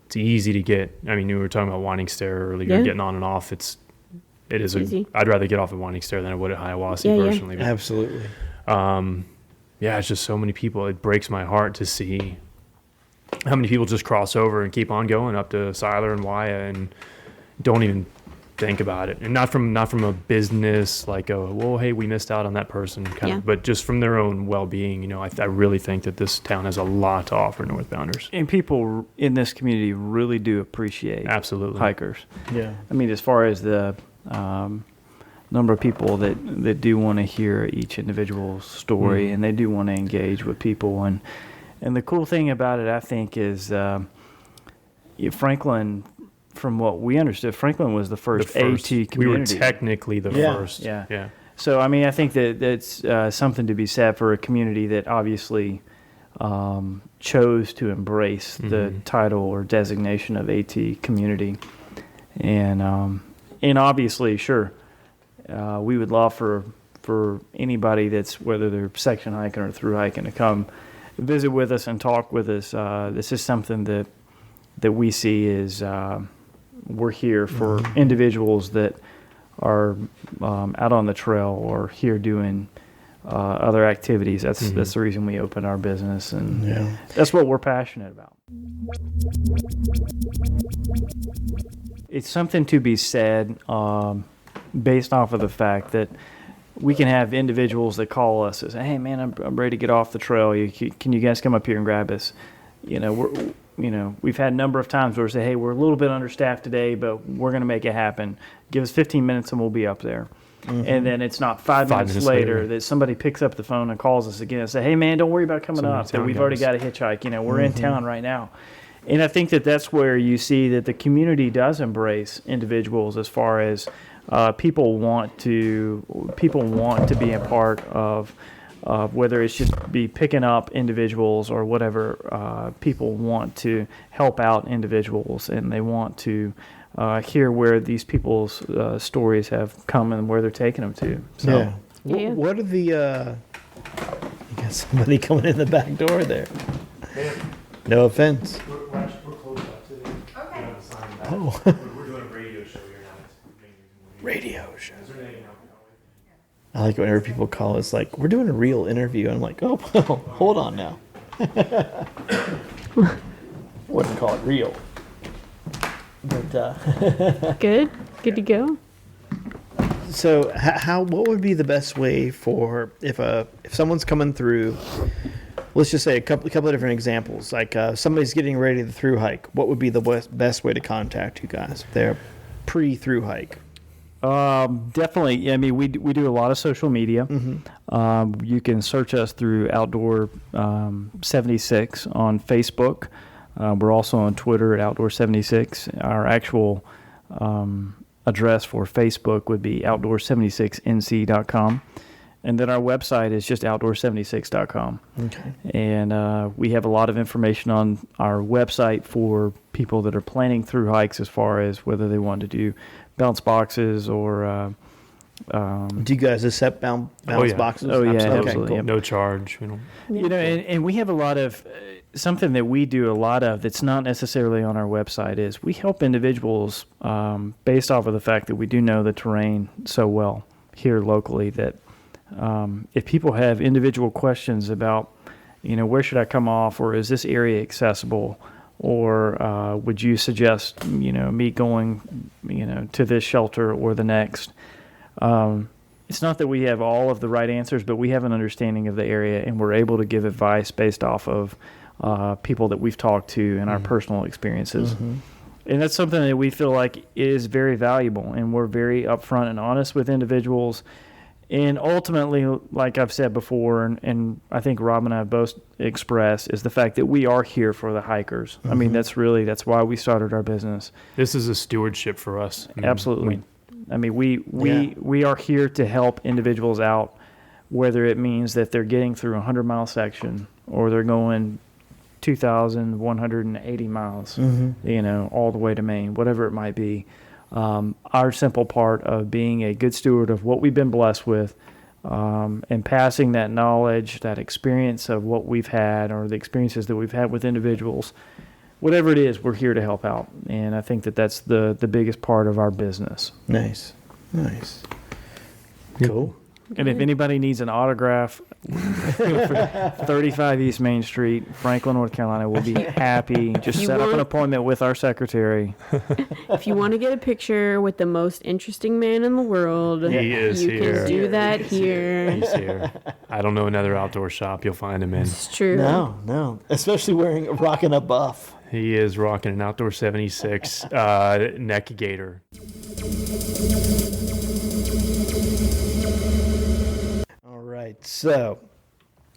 It's easy to get. I mean, we were talking about Winding Stair earlier, getting on and off. It is easy. I'd rather get off at Winding Stair than I would at Hiawassee personally. But, absolutely. It's just so many people. It breaks my heart to see how many people just cross over and keep on going up to Siler and Waya and don't even think about it. And not from a business like hey, we missed out on that person kind of, but just from their own well-being. You know, I really think that this town has a lot to offer northbounders. And people in this community really do appreciate hikers. Yeah. I mean, as far as the number of people that do want to hear each individual story, and they do want to engage with people, and the cool thing about it, I think, is Franklin, from what we understood, Franklin was the first AT community. We were technically the first. Yeah. So I mean, I think that's something to be said for a community that obviously chose to embrace the title or designation of AT community, and obviously, sure, we would love for anybody that's, whether they're section hiking or through hiking, to come visit with us and talk with us. This is something that we see as we're here for individuals that are out on the trail or here doing other activities. That's the reason we opened our business, and that's what we're passionate about. It's something to be said based off of the fact that we can have individuals that call us and say, "Hey, man, I'm ready to get off the trail. Can you guys come up here and grab us?" You know, we've had a number of times where we say, "Hey, we're a little bit understaffed today, but we're going to make it happen. Give us 15 minutes and we'll be up there." And then it's not five minutes later that somebody picks up the phone and calls us again and say, hey, man, don't worry about coming up. That we've already got a hitchhike. You know, we're in town right now. And I think that that's where you see that the community does embrace individuals as far as people want to be a part of whether it's just be picking up individuals or whatever. People want to help out individuals, and they want to hear where these people's stories have come and where they're taking them to. So, yeah. What are the? You got somebody coming in the back door there. No offense. We're closed up today. Okay. Oh. We're doing a radio show here now. Radio show. I like whenever people call us like, we're doing a real interview. And I'm like, oh, well, hold on now. Wouldn't call it real. But Good to go. So what would be the best way for if someone's coming through? Let's just say a couple of different examples. Like somebody's getting ready to thru-hike. What would be the best way to contact you guys? They're pre-thru-hike. Definitely. I mean, we do a lot of social media. You can search us through Outdoor 76 on Facebook. We're also on Twitter at Outdoor 76. Our actual address for Facebook would be outdoor76nc.com. And then our website is just outdoor76.com. Okay. And we have a lot of information on our website for people that are planning through hikes as far as whether they want to do bounce boxes or... do you guys accept bounce boxes? Oh, yeah, absolutely. absolutely. Cool. No charge. We don't. You know, and we have a lot of... something that we do a lot of that's not necessarily on our website is we help individuals based off of the fact that we do know the terrain so well here locally that if people have individual questions about, you know, where should I come off, or is this area accessible, or would you suggest, you know, me going, you know, to this shelter or the next? It's not that we have all of the right answers, but we have an understanding of the area, and we're able to give advice based off of people that we've talked to and our personal experiences. And that's something that we feel like is very valuable, and we're very upfront and honest with individuals. And ultimately, like I've said before, and I think Rob and I have both expressed, is the fact that we are here for the hikers. I mean, that's why we started our business. This is a stewardship for us. Absolutely. I mean, we are here to help individuals out, whether it means that they're getting through a 100-mile section or they're going 2,180 miles, you know, all the way to Maine, whatever it might be. Our simple part of being a good steward of what we've been blessed with, and passing that knowledge, that experience of what we've had, or the experiences that we've had with individuals, whatever it is, we're here to help out. And I think that that's the biggest part of our business. Nice. Cool. And if anybody needs an autograph, 35 East Main Street, Franklin, North Carolina, we'll be happy. Just set up an appointment with our secretary. If you want to get a picture with the most interesting man in the world, he is you here. can do that here. He's here. I don't know another outdoor shop you'll find him in. It's true. No. Especially rocking a buff. He is rocking an Outdoor 76 neck gaiter. So,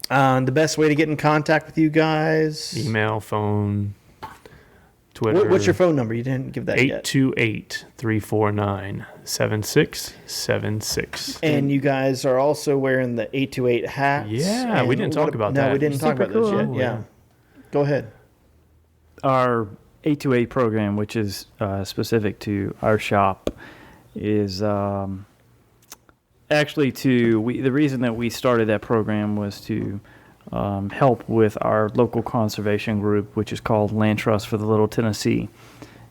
the best way to get in contact with you guys? Email, phone, Twitter. What's your phone number? You didn't give that yet. 828-349-7676. And you guys are also wearing the 828 hats. Yeah, we didn't talk about that. No, we didn't talk about those yet. Yeah. Go ahead. Our 828 program, which is specific to our shop, is... actually, the reason that we started that program was to help with our local conservation group, which is called Land Trust for the Little Tennessee.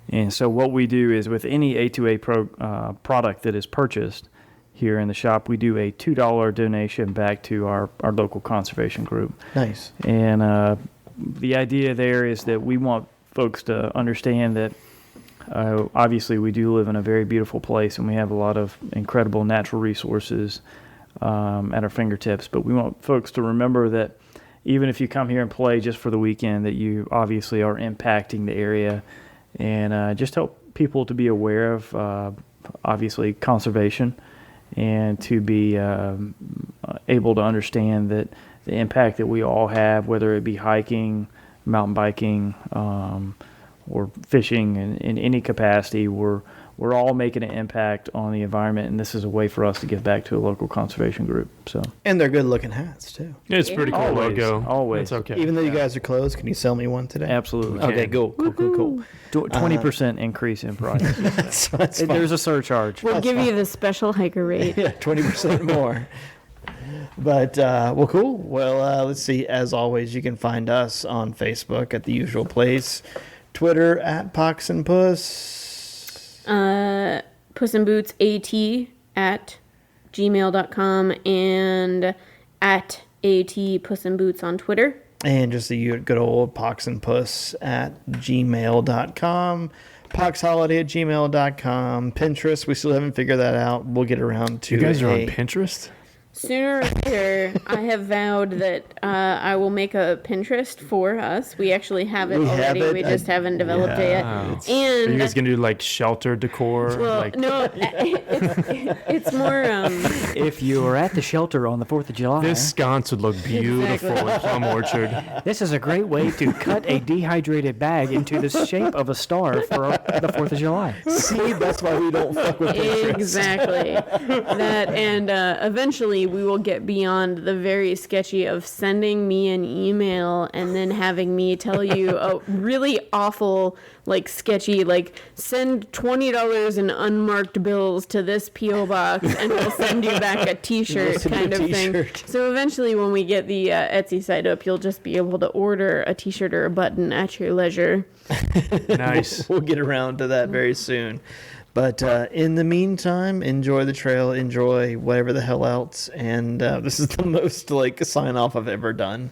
And so what we do is with any A2A product that is purchased here in the shop, we do a $2 donation back to our local conservation group. Nice. And the idea there is that we want folks to understand that obviously, we do live in a very beautiful place, and we have a lot of incredible natural resources at our fingertips. But we want folks to remember that even if you come here and play just for the weekend, that you obviously are impacting the area, and just help people to be aware of, obviously, conservation and to be able to understand that the impact that we all have, whether it be hiking, mountain biking, or fishing in any capacity, we're all making an impact on the environment, and this is a way for us to give back to a local conservation group. So, And they're good looking hats too. It's a pretty cool Always, logo. always. It's okay. Even though you guys are closed, can you sell me one today? Absolutely. Okay, cool. 20% increase in price. That's fine. There's a surcharge. We'll give you the special hiker rate. Yeah, 20% more. But, well, cool. Well, let's see. As always, you can find us on Facebook at the usual place. Twitter at Pox and Puss. Puss in Boots AT at gmail.com and at AT Puss in Boots on Twitter. And just the good old Pox and Puss at gmail.com. Poxholiday at gmail.com. Pinterest, we still haven't figured that out. We'll get around to You guys are on Pinterest? Sooner or later, I have vowed that I will make a Pinterest for us. We actually have it already. We just haven't developed it yet. Are you guys going to do like shelter decor? Well, no, it's more. If you were at the shelter on the 4th of July, This sconce would look beautiful in Plum Orchard. this is a great way to cut a dehydrated bag into the shape of a star for the 4th of July. See, that's why we don't fuck with Pinterest. Exactly. That, and eventually we will get beyond the very sketchy of sending me an email and then having me tell you a really awful, like sketchy, like send $20 in unmarked bills to this P.O. box and we'll send you back a t-shirt kind of thing. So eventually when we get the Etsy site up, you'll just be able to order a t-shirt or a button at your leisure. Nice. We'll get around to that very soon. But in the meantime, enjoy the trail, enjoy whatever the hell else. And this is the most like sign off I've ever done.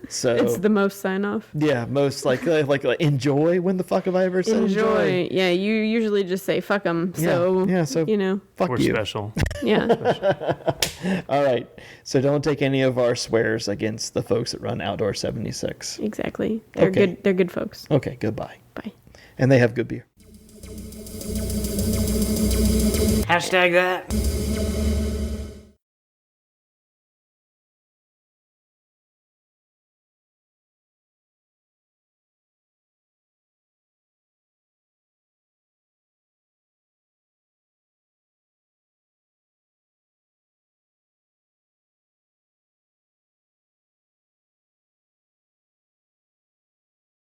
So It's the most sign off. yeah, most like enjoy. When the fuck have I ever said enjoy? Yeah, you usually just say fuck them. So, yeah, so you know, fuck We're you. special. yeah. All right. So don't take any of our swears against the folks that run Outdoor 76. Exactly. They're Okay. good. They're good folks. Okay, goodbye. Bye. And they have good beer. Hashtag that.